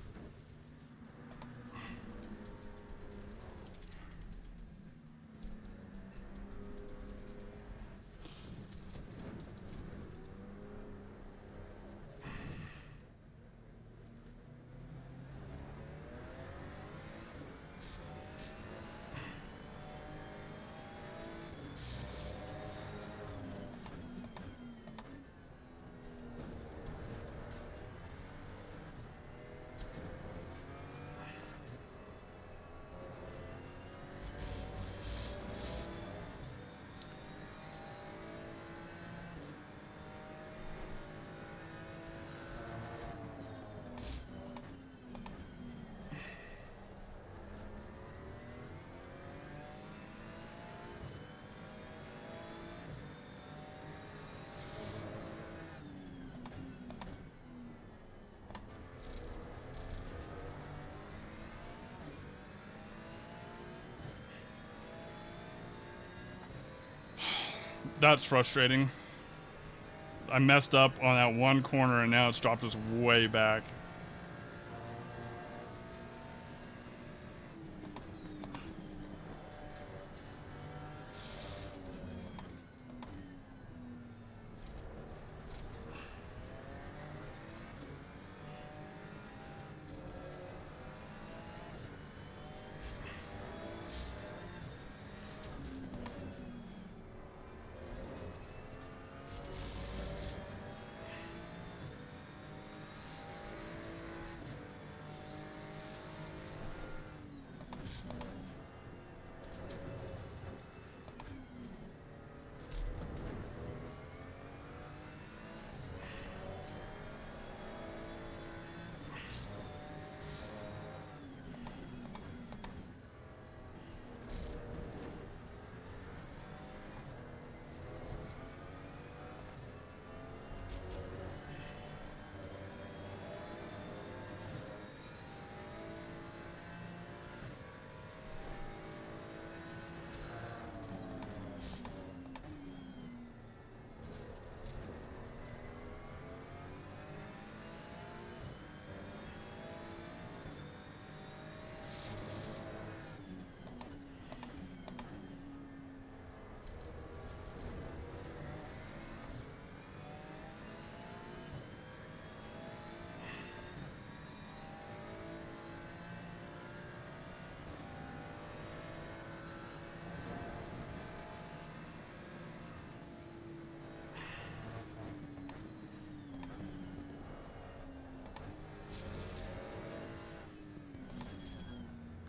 That's frustrating. I messed up on that one corner and now it's dropped us way back.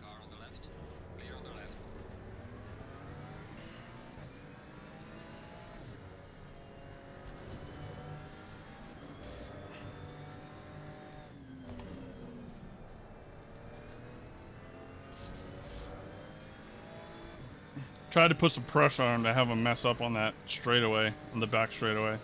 Car on the left. Clear on the left. Tried to put some pressure on him to have him mess up on that straightaway, on the back straightaway.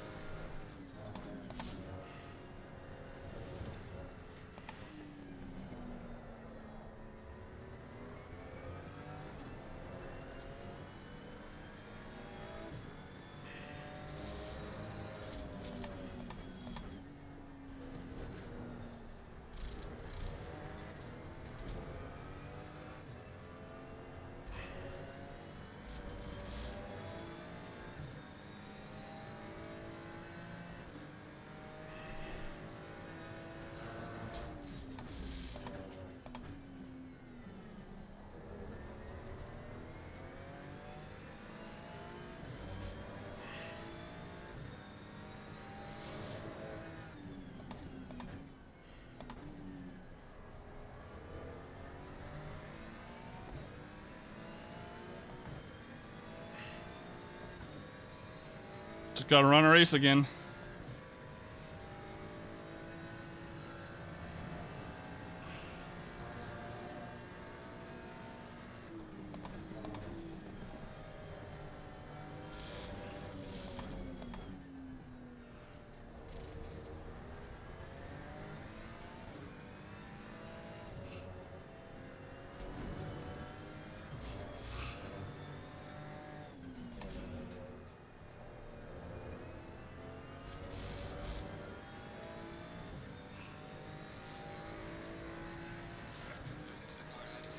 Just gotta run a race again. Losing to the car heading 7-1.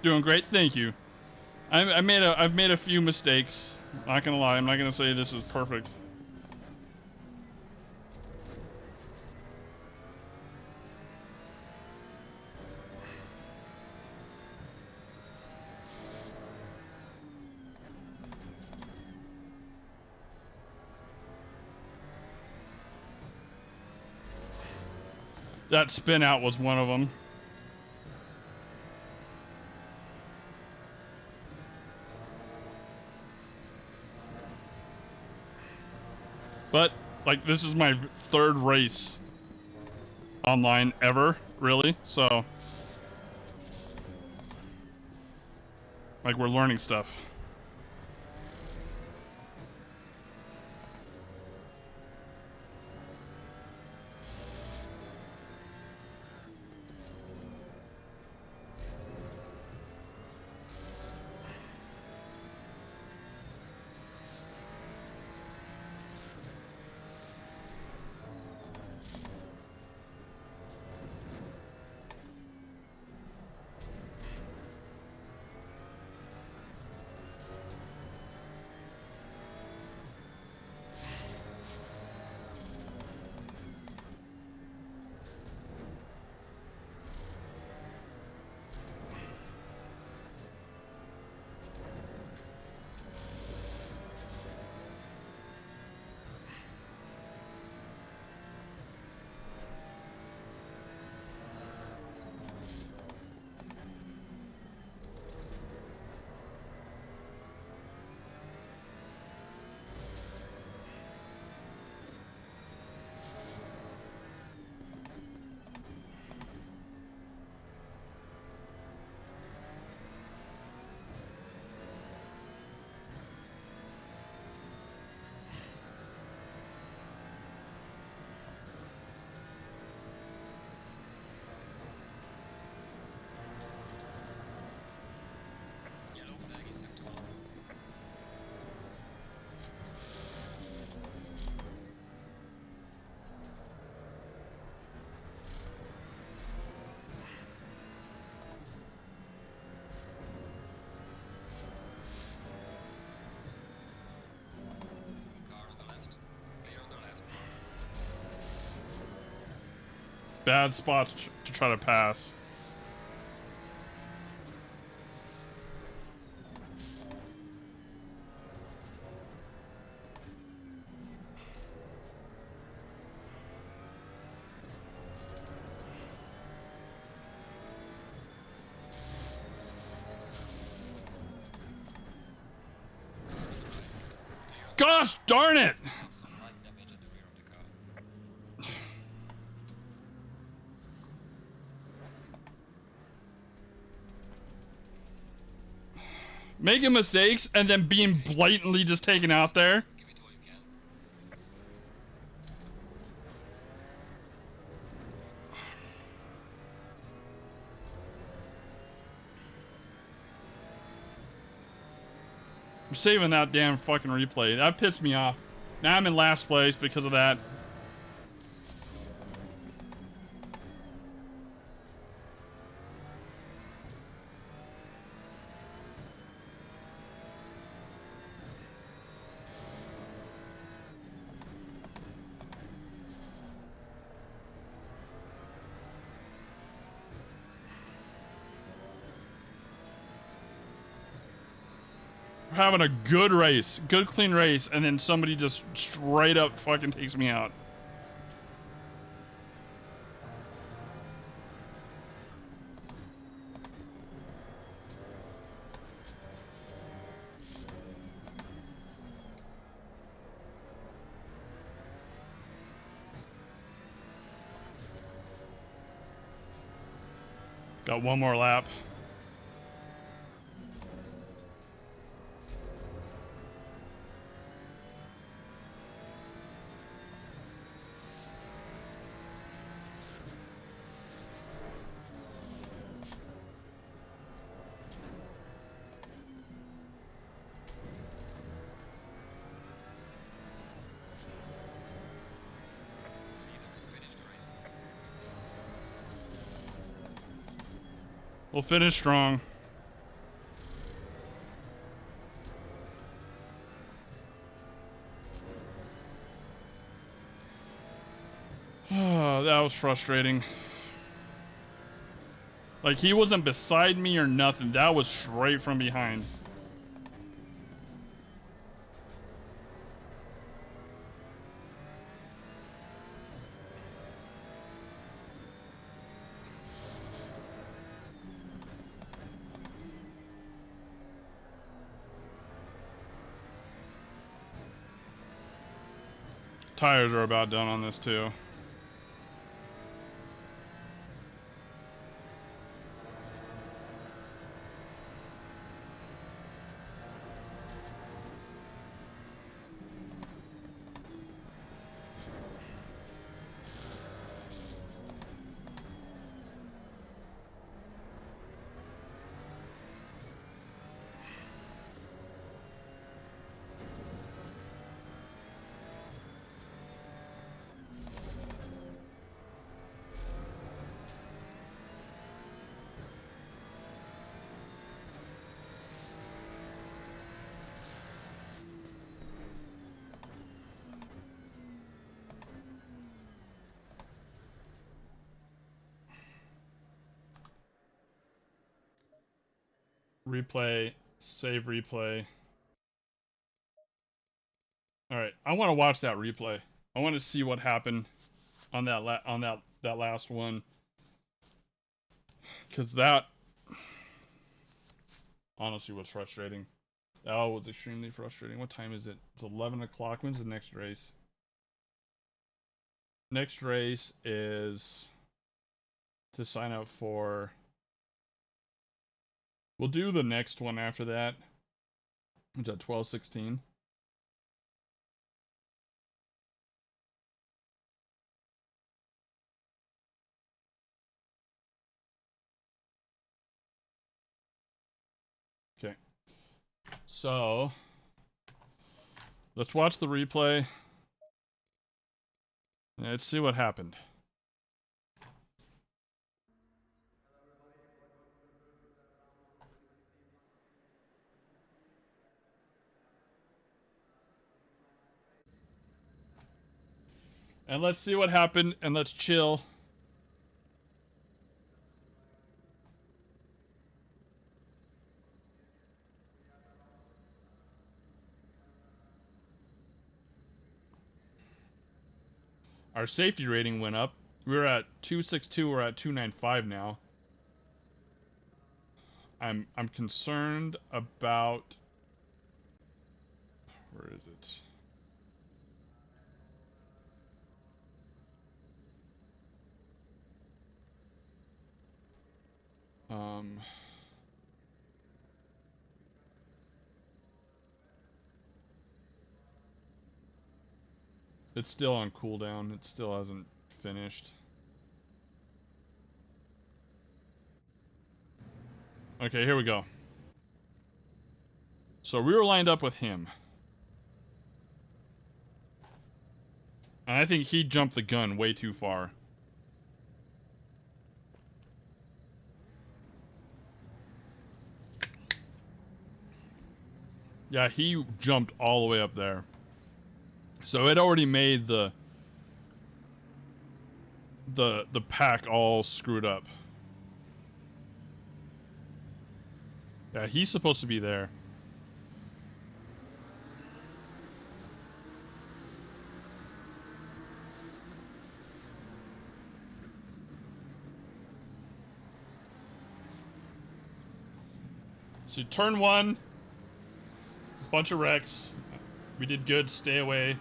Doing great, thank you. I've made a few mistakes. Not gonna lie, I'm not gonna say this is perfect. That spin out was one of them. Like, this is my third race online ever, really. So, like, we're learning stuff. Yellow flag in sector 1. Car on the left. Clear on the left. Bad spots to try to pass. Gosh darn it! Some light damage at the rear of the car. Making mistakes and then being blatantly just taken out there. Give it all you can. I'm saving that damn fucking replay. That pissed me off. Now I'm in last place because of that. We're having a good race, good clean race, and then somebody just straight up fucking takes me out. Got one more lap. Leader has finished the race. We'll finish strong. Oh, that was frustrating. Like, he wasn't beside me or nothing. That was straight from behind. Tires are about done on this too. Replay, save replay. All right, I want to watch that replay. I want to see what happened on that last one, because that honestly was frustrating. That was extremely frustrating. What time is it? It's 11 o'clock. When's the next race? Next race is to sign up for. We'll do the next one after that, which is at 12:16. Okay. So, let's watch the replay. Let's see what happened. And let's see what happened, and let's chill. Our safety rating went up. We were at 262, we're at 295 now. I'm concerned about, where is it? It's still on cooldown. It still hasn't finished. Okay, here we go. So we were lined up with him. And I think he jumped the gun way too far. Yeah, he jumped all the way up there. So it already made the pack all screwed up. Yeah, he's supposed to be there. So turn one, bunch of wrecks. We did good, stay away.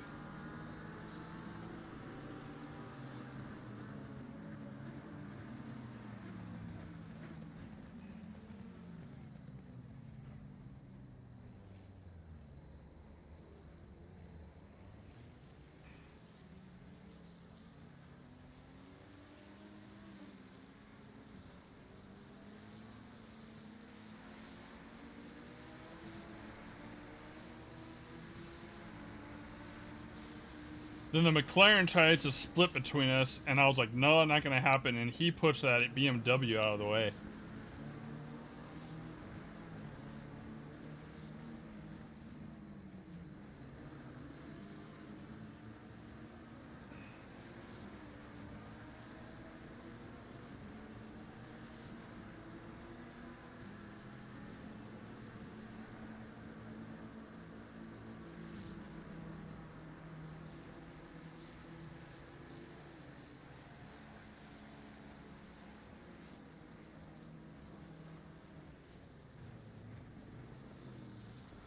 Then the McLaren tries to split between us, and I was like, no, not gonna happen, and he pushed that BMW out of the way.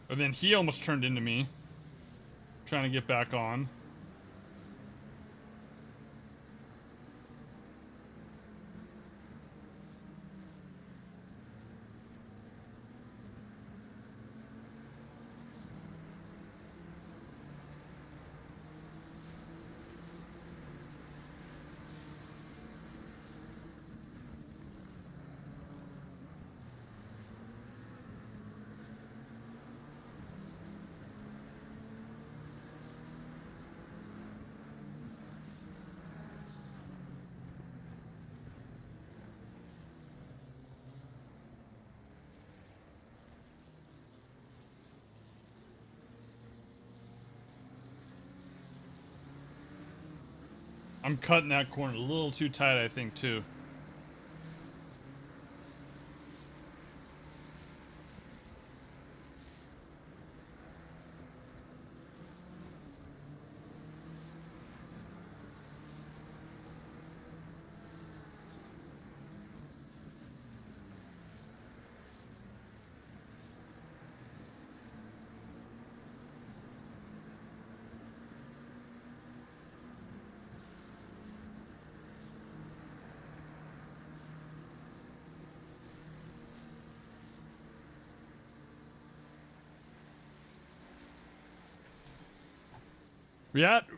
And then he almost turned into me, trying to get back on. I'm cutting that corner a little too tight, I think, too.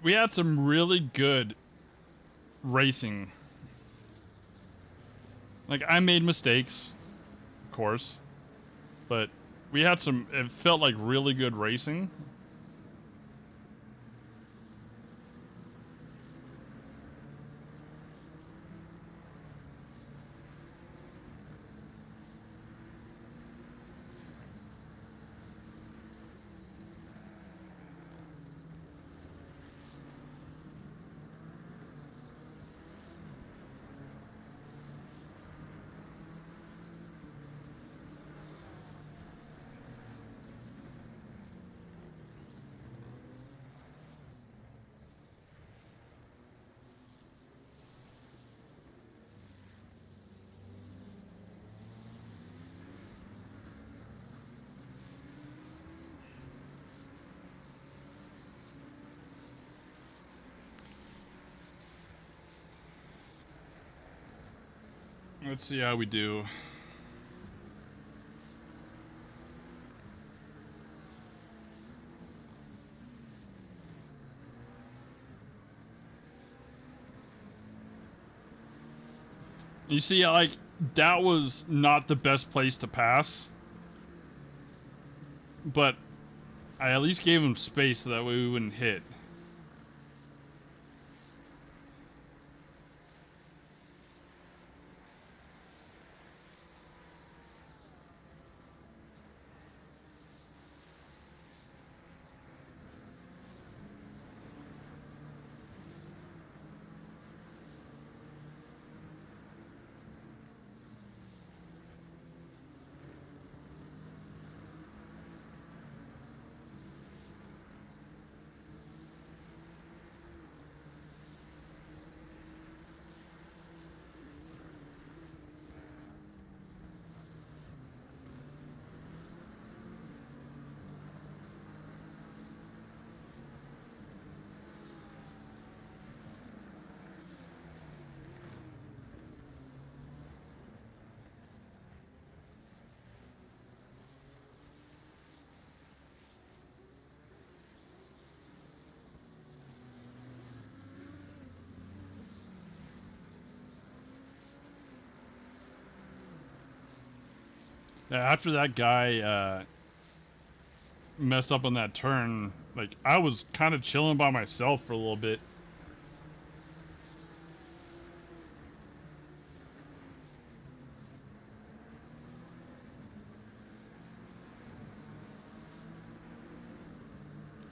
We had some really good racing. Like, I made mistakes, of course, but we had some, it felt like really good racing. Let's see how we do. You see, like, that was not the best place to pass. But I at least gave him space so that way we wouldn't hit. Yeah, after that guy messed up on that turn, like, I was kind of chilling by myself for a little bit.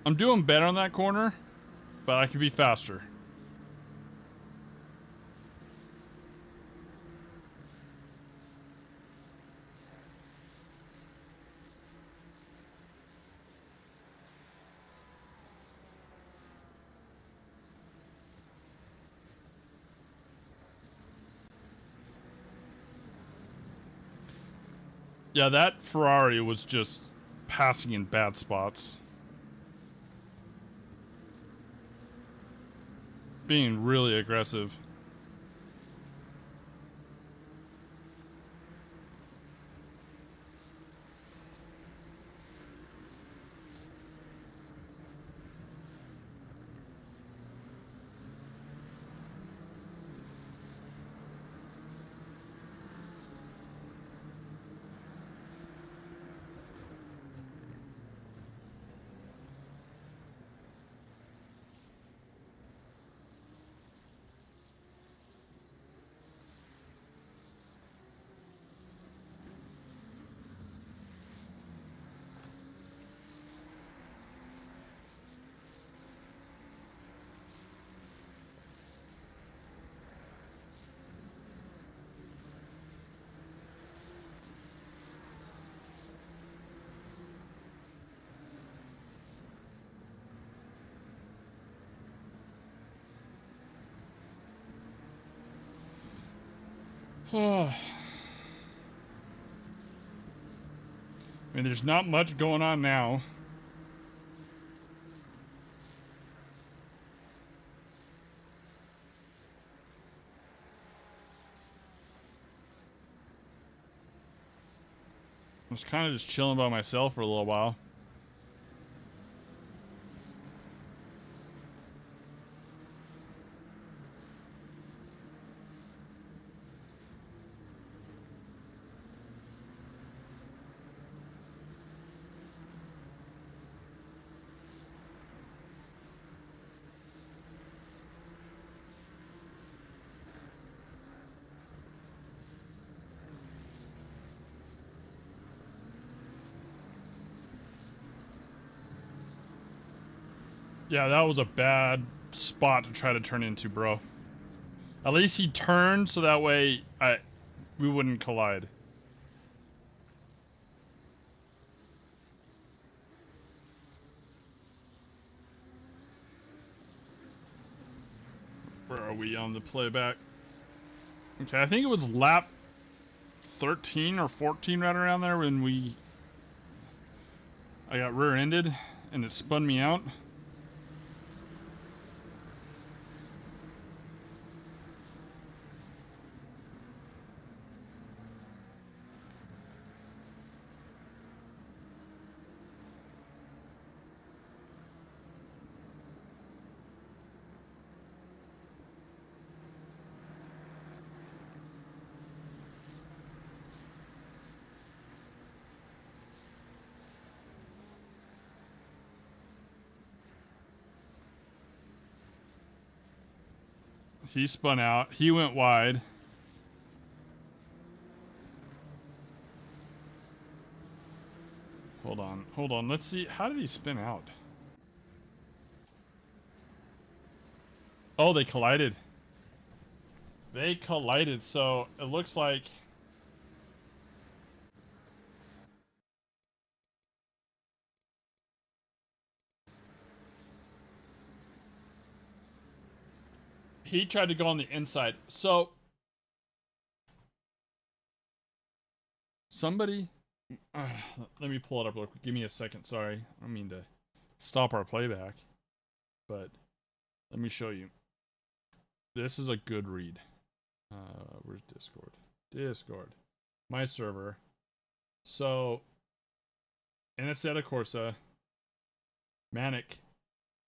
I'm doing better on that corner, but I could be faster. Yeah, that Ferrari was just passing in bad spots. Being really aggressive. I mean, there's not much going on now. I was kind of just chilling by myself for a little while. Yeah, that was a bad spot to try to turn into, bro. At least he turned so that way we wouldn't collide. Where are we on the playback? Okay, I think it was lap 13 or 14 right around there when I got rear-ended and it spun me out. He spun out. He went wide. Hold on. Hold on. Let's see. How did he spin out? Oh, they collided. They collided. So it looks like... he tried to go on the inside. So... somebody... let me pull it up real quick. Give me a second. Sorry. I don't mean to stop our playback. But let me show you. This is a good read. Where's Discord? Discord. My server. So, Anestheta Corsa, Manic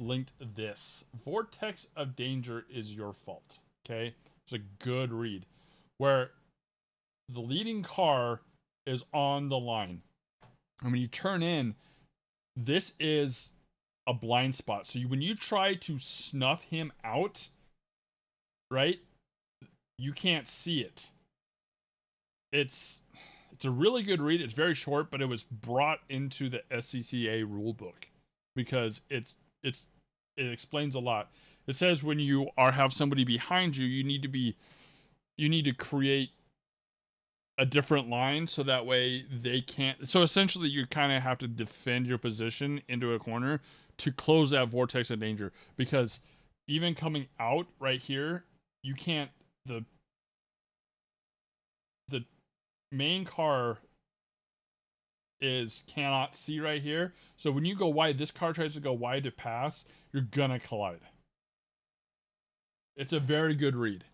linked this. Vortex of danger is your fault. Okay? It's a good read. Where the leading car is on the line. And when you turn in, this is a blind spot. So when you try to snuff him out, right, you can't see it. It's a really good read. It's very short, but it was brought into the SCCA rulebook because it explains a lot. It says when you have somebody behind you, you need to create a different line so that way they can't. So essentially, you kind of have to defend your position into a corner to close that vortex of danger, because even coming out right here, you can't. The main car cannot see right here. So when you go wide, this car tries to go wide to pass, you're gonna collide. It's a very good read.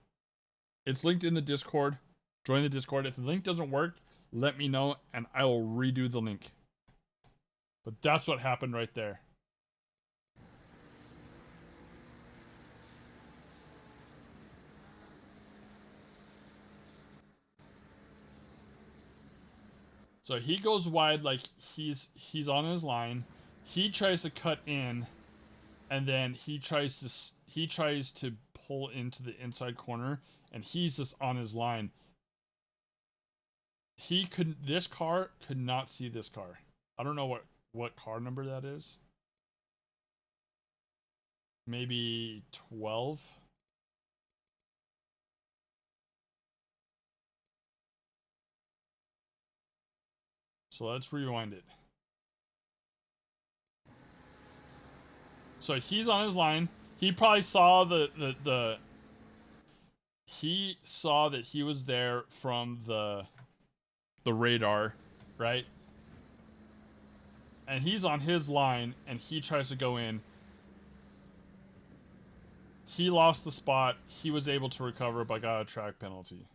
It's linked in the Discord. Join the Discord. If the link doesn't work, let me know and I will redo the link. But that's what happened right there. So he goes wide like he's on his line. He tries to cut in, and then he tries to pull into the inside corner, and he's just on his line. This car could not see this car. I don't know what car number that is. Maybe 12. So let's rewind it. So he's on his line. He probably saw he saw that he was there from the radar, right? And he's on his line, and he tries to go in. He lost the spot. He was able to recover, but got a track penalty.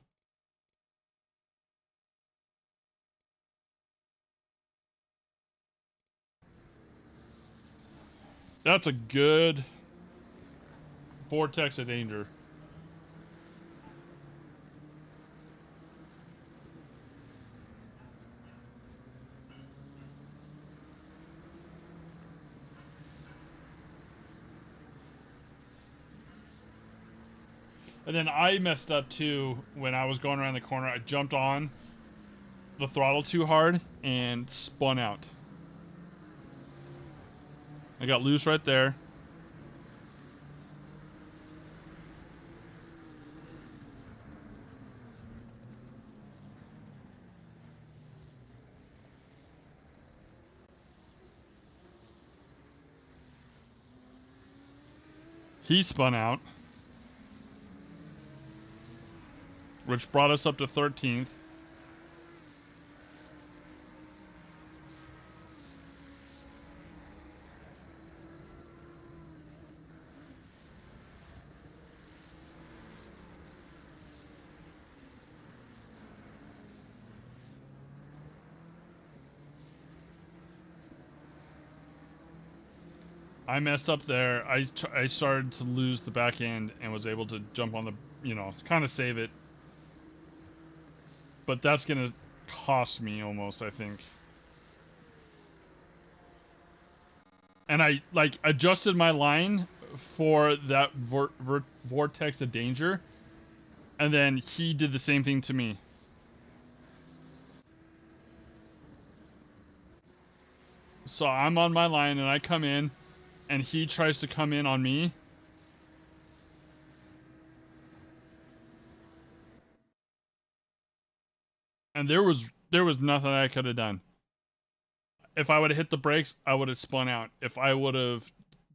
That's a good vortex of danger. And then I messed up too when I was going around the corner. I jumped on the throttle too hard and spun out. I got loose right there. He spun out, which brought us up to 13th. I messed up there. I started to lose the back end and was able to jump on the, kind of save it. But that's going to cost me almost, I think. And I, adjusted my line for that vortex of danger. And then he did the same thing to me. So I'm on my line and I come in. And he tries to come in on me. And there was nothing I could have done. If I would have hit the brakes, I would have spun out. If I would have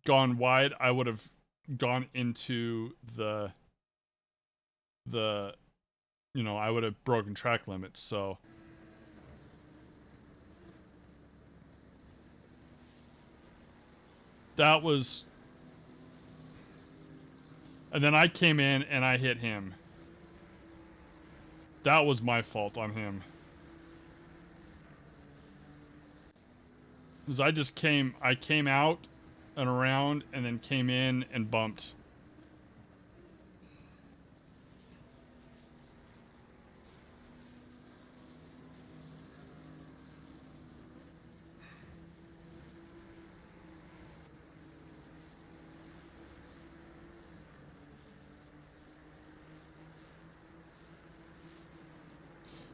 gone wide, I would have gone into the I would have broken track limits. So that was, and then I came in and I hit him. That was my fault on him. Because I came out and around and then came in and bumped.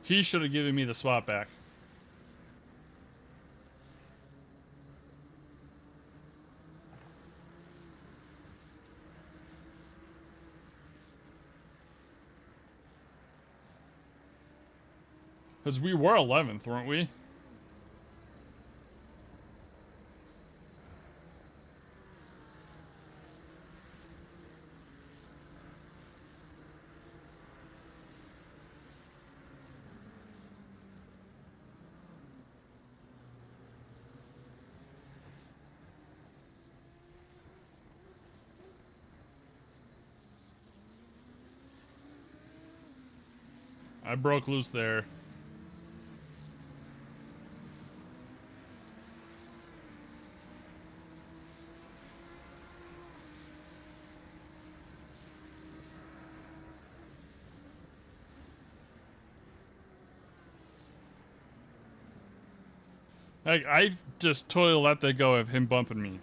He should have given me the spot back. Because we were 11th, weren't we? I broke loose there. Like, I just totally let that go of him bumping me.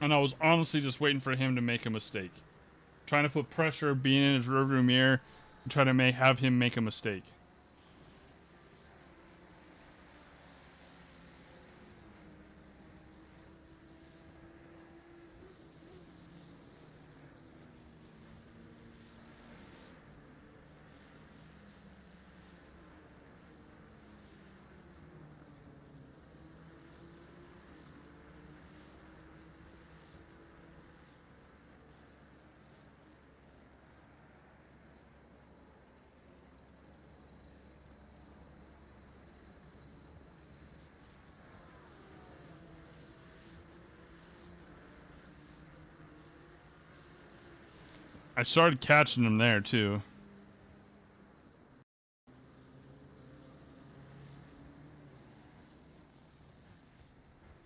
And I was honestly just waiting for him to make a mistake. Trying to put pressure, being in his rearview mirror, and try to have him make a mistake. I started catching him there too.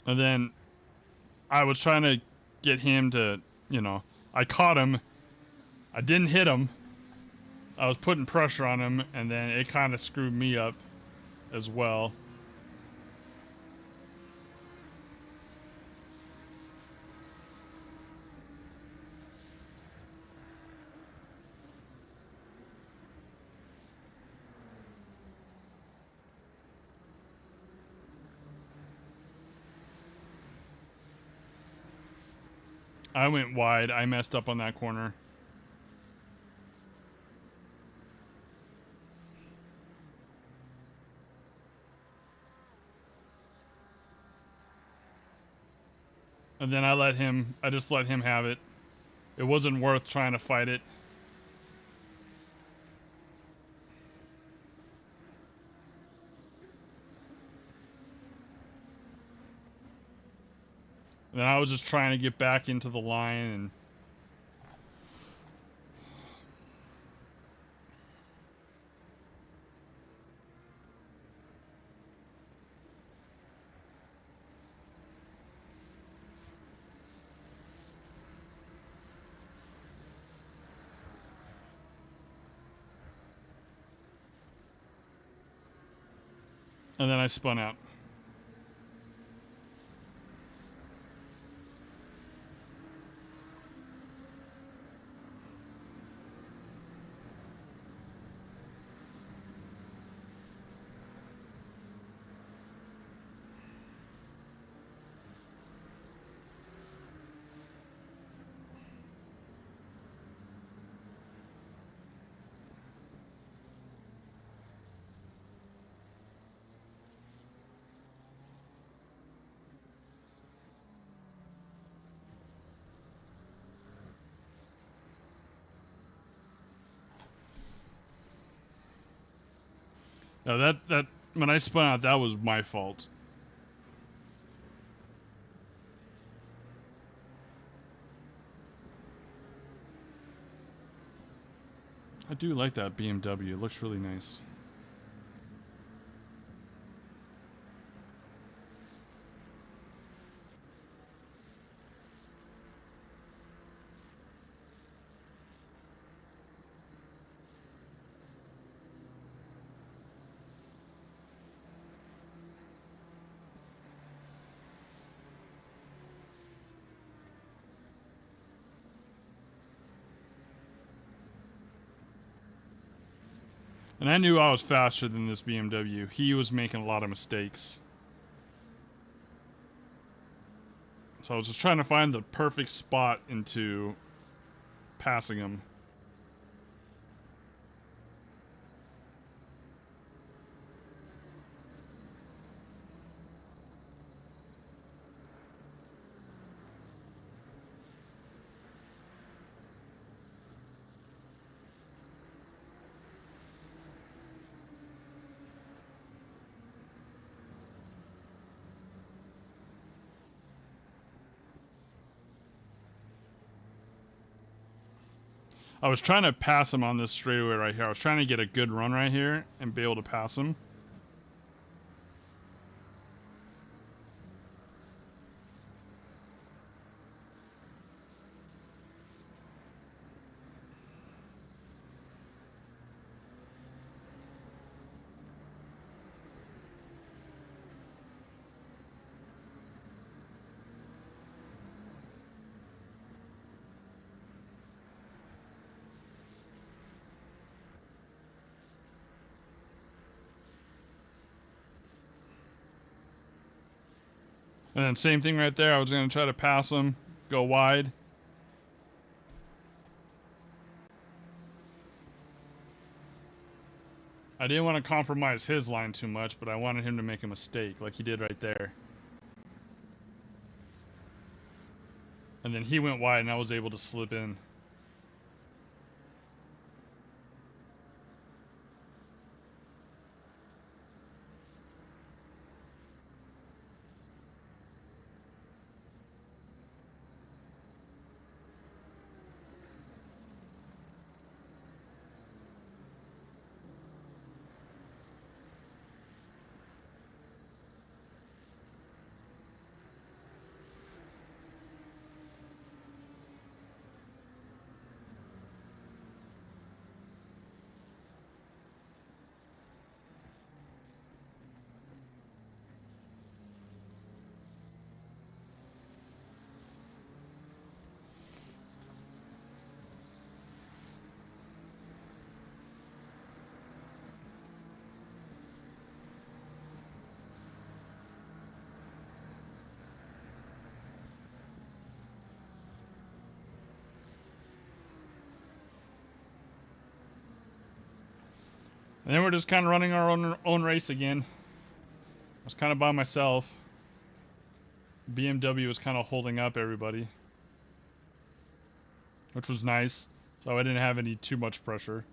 And then I was trying to get him to, you know, I caught him. I didn't hit him. I was putting pressure on him, and then it kind of screwed me up as well. I went wide. I messed up on that corner. And then I just let him have it. It wasn't worth trying to fight it. And then I was just trying to get back into the line and then I spun out. No, that when I spun out, that was my fault. I do like that BMW. It looks really nice. And I knew I was faster than this BMW. He was making a lot of mistakes. So I was just trying to find the perfect spot into passing him. I was trying to pass him on this straightaway right here. I was trying to get a good run right here and be able to pass him. And then same thing right there. I was going to try to pass him, go wide. I didn't want to compromise his line too much, but I wanted him to make a mistake like he did right there. And then he went wide and I was able to slip in. And then we're just kind of running our own race again. I was kind of by myself. BMW was kind of holding up everybody, which was nice. So I didn't have any too much pressure.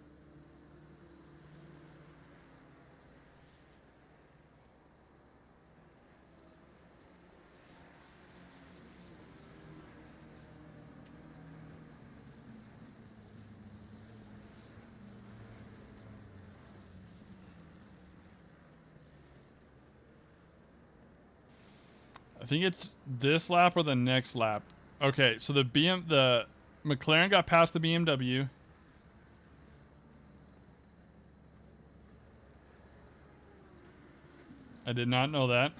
I think it's this lap or the next lap. Okay, so the McLaren got past the BMW. I did not know that.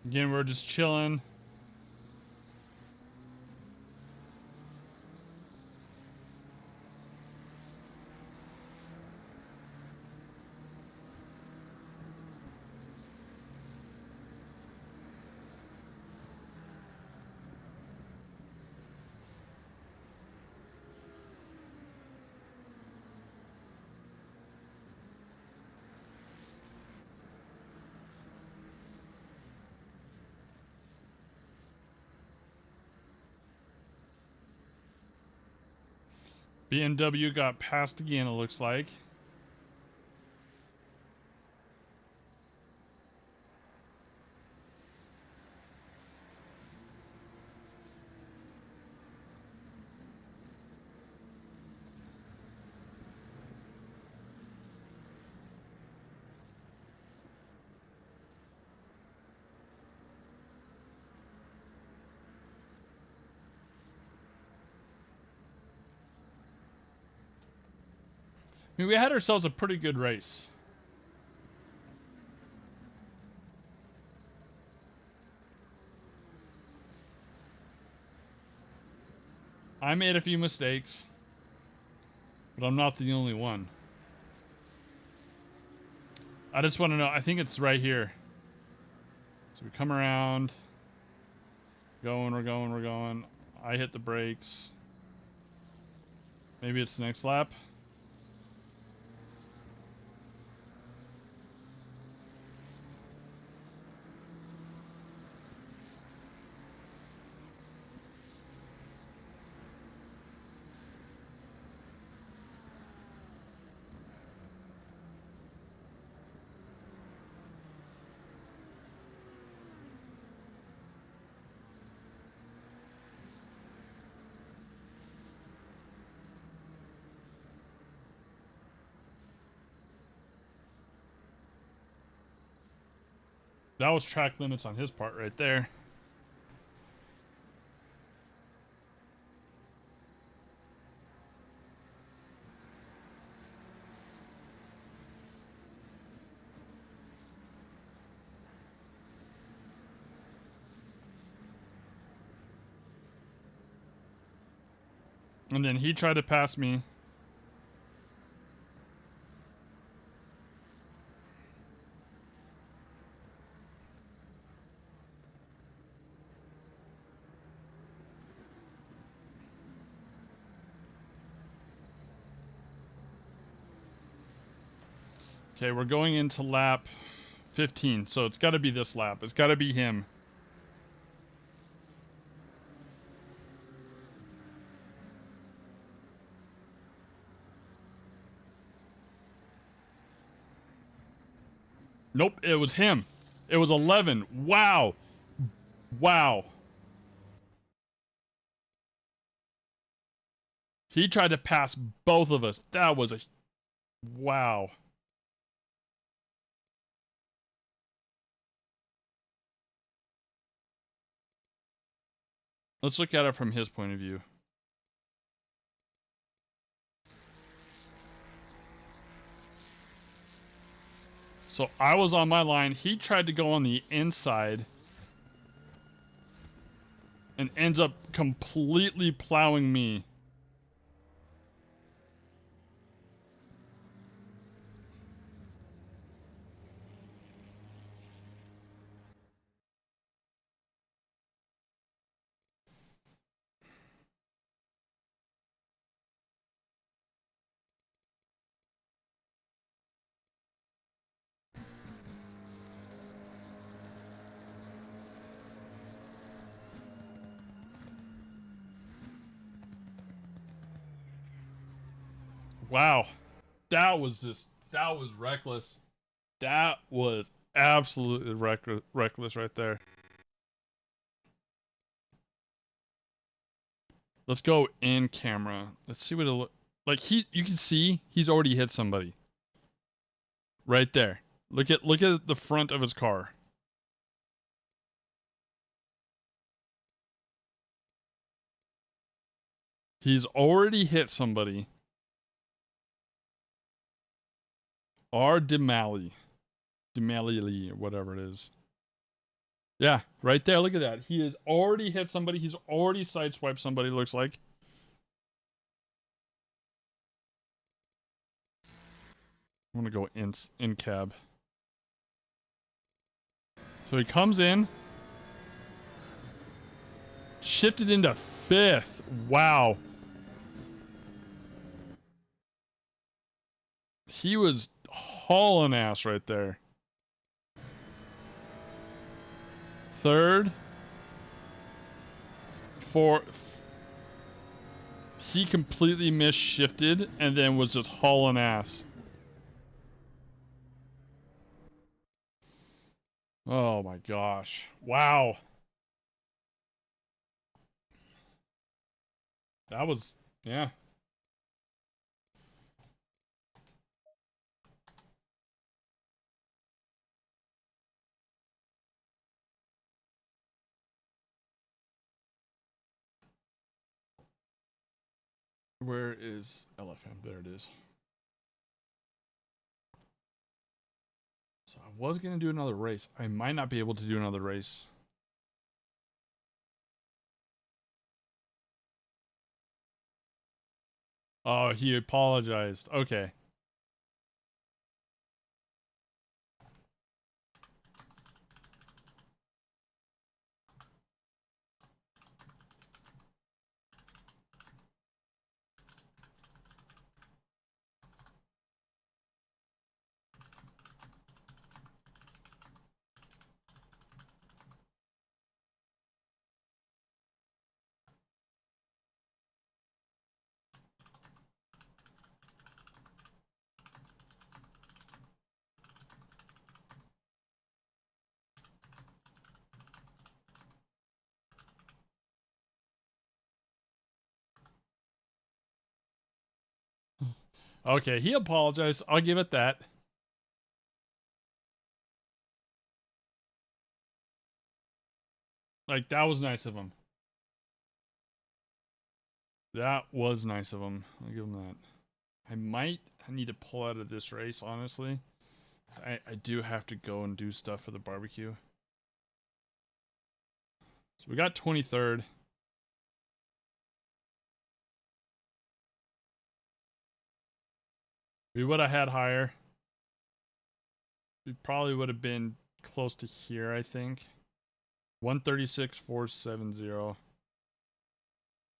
Again, we're just chilling. BMW got passed again, it looks like. I mean, we had ourselves a pretty good race. I made a few mistakes, but I'm not the only one. I just want to know, I think it's right here. So we come around, we're going. I hit the brakes. Maybe it's the next lap. That was track limits on his part right there. And then he tried to pass me. Okay, we're going into lap 15, so it's got to be this lap. It's got to be him. Nope, it was him. It was 11. Wow. Wow. He tried to pass both of us. That was a... Wow. Let's look at it from his point of view. So I was on my line. He tried to go on the inside. and ends up completely plowing me. Wow. That was reckless. That was absolutely reckless right there. Let's go in camera. Let's see what it look like. You can see he's already hit somebody. Right there. Look at the front of his car. He's already hit somebody. R. DeMalley, or whatever it is. Yeah, right there. Look at that. He has already hit somebody. He's already sideswiped somebody, looks like. I'm going to go in cab. So he comes in. Shifted into fifth. Wow. He was hauling ass right there. Third. Fourth. He completely misshifted and then was just hauling ass. Oh my gosh. Wow. That was, yeah. Where is LFM? There it is. So I was going to do another race. I might not be able to do another race. Oh, he apologized. Okay. Okay, he apologized. I'll give it that. Like, that was nice of him. That was nice of him. I'll give him that. I need to pull out of this race, honestly. I do have to go and do stuff for the barbecue. So we got 23rd. We would have had higher. We probably would have been close to here, I think. 136.470.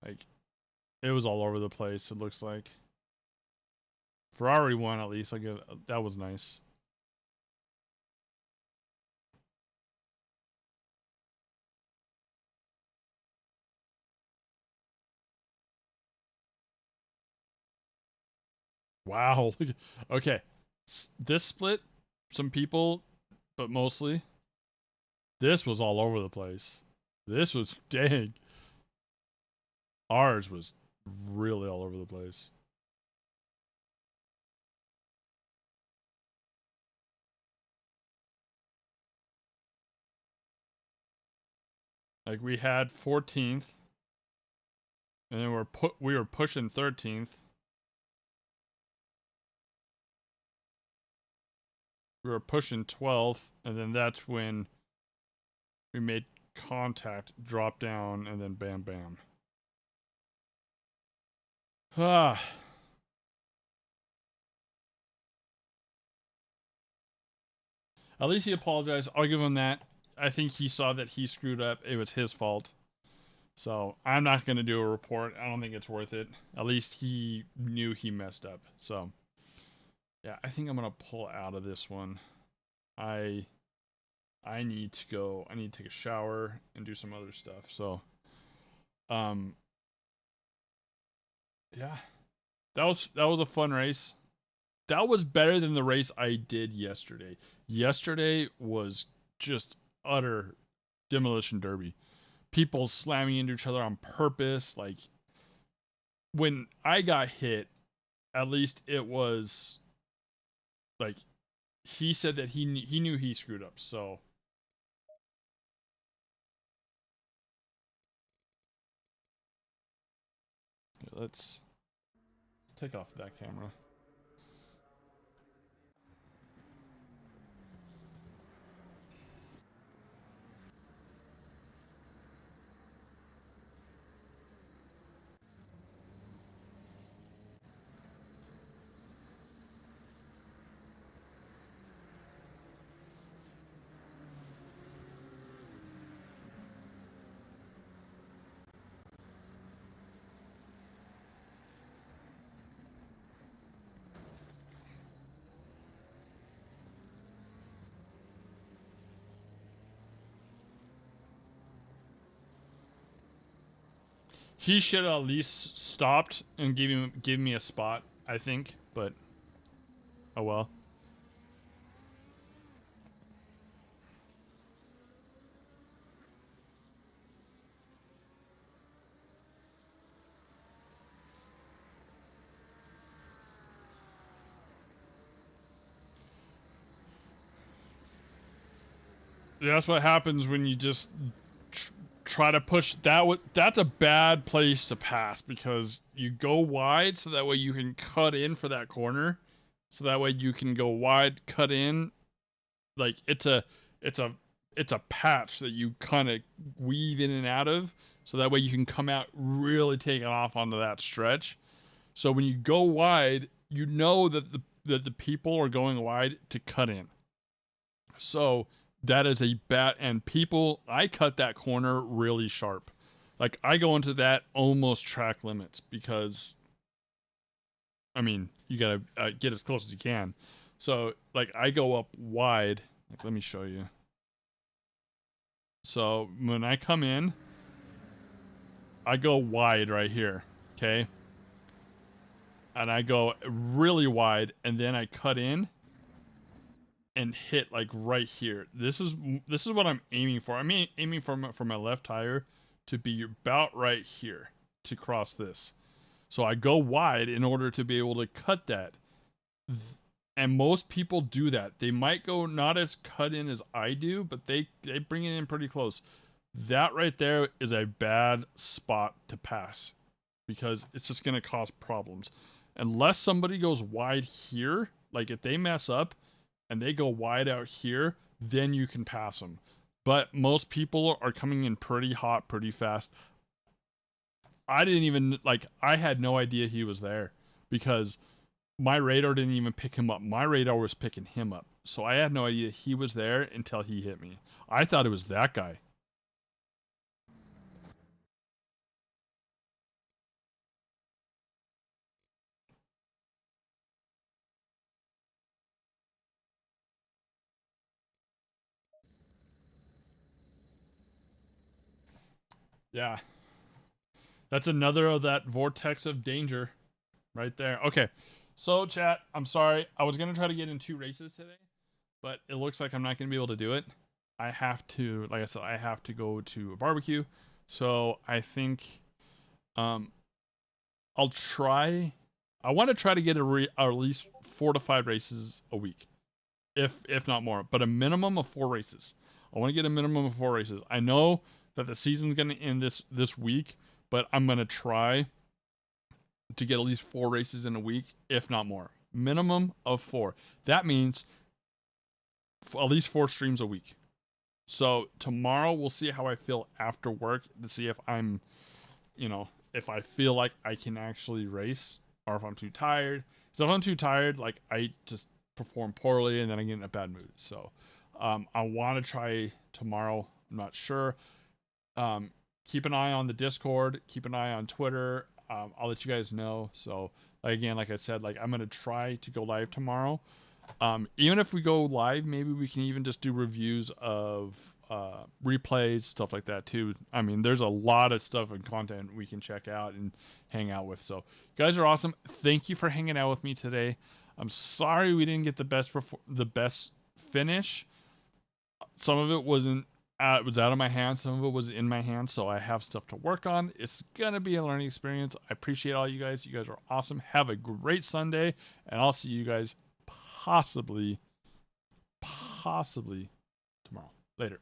Like, it was all over the place, it looks like. Ferrari won, at least. I give that was nice. Wow. Okay. This split, some people, but mostly, this was all over the place. This was dang. Ours was really all over the place. Like, we had 14th, and then we were pushing 13th. We were pushing 12th, and then that's when we made contact, drop down, and then bam, bam. Ah. At least he apologized. I'll give him that. I think he saw that he screwed up. It was his fault. So I'm not going to do a report. I don't think it's worth it. At least he knew he messed up. So yeah, I think I'm going to pull out of this one. I need to go. I need to take a shower and do some other stuff. So yeah. That was a fun race. That was better than the race I did yesterday. Yesterday was just utter demolition derby. People slamming into each other on purpose. Like, when I got hit, at least it was like, he said that he knew he screwed up. So let's take off that camera. He should have at least stopped and give me a spot, I think, but oh well. That's what happens when you just try to push that. That's a bad place to pass, because you go wide so that way you can cut in for that corner, so that way you can go wide, cut in. Like, it's a patch that you kind of weave in and out of, so that way you can come out really taking off onto that stretch. So when you go wide, you know that the people are going wide to cut in. So that is a bad, and people, I cut that corner really sharp. Like, I go into that almost track limits, because I mean, you gotta get as close as you can. So like, I go up wide. Like, let me show you. So when I come in, I go wide right here, okay? And I go really wide, and then I cut in and hit like right here. This is what I'm aiming for. I'm aiming for my left tire to be about right here to cross this. So I go wide in order to be able to cut that. And most people do that. They might go not as cut in as I do, but they bring it in pretty close. That right there is a bad spot to pass, because it's just going to cause problems. Unless somebody goes wide here, like if they mess up and they go wide out here, then you can pass them. But most people are coming in pretty hot, pretty fast. I didn't even, like, I had no idea he was there, because my radar didn't even pick him up. My radar was picking him up. So I had no idea he was there until he hit me. I thought it was that guy. Yeah. That's another of that vortex of danger right there. Okay. So, chat, I'm sorry. I was going to try to get in 2 races today, but it looks like I'm not going to be able to do it. I have to, like I said, I have to go to a barbecue. So I think I'll try. I want to try to get at least 4 to 5 races a week, if not more, but a minimum of 4 races. I want to get a minimum of 4 races. I know that the season's going to end this week, but I'm going to try to get at least 4 races in a week, if not more. Minimum of 4. That means at least 4 streams a week. So tomorrow we'll see how I feel after work to see if I'm, if I feel like I can actually race or if I'm too tired. So if I'm too tired, like I just perform poorly and then I get in a bad mood. So I want to try tomorrow. I'm not sure. Keep an eye on the Discord. Keep an eye on Twitter. I'll let you guys know. So again, like I said, like I'm gonna try to go live tomorrow. Even if we go live, maybe we can even just do reviews of replays, stuff like that too. I mean, there's a lot of stuff and content we can check out and hang out with. So, you guys are awesome. Thank you for hanging out with me today. I'm sorry we didn't get the best finish. Some of it wasn't. It was out of my hands. Some of it was in my hands. So I have stuff to work on. It's gonna be a learning experience. I appreciate all you guys. You guys are awesome. Have a great Sunday, and I'll see you guys possibly tomorrow. Later.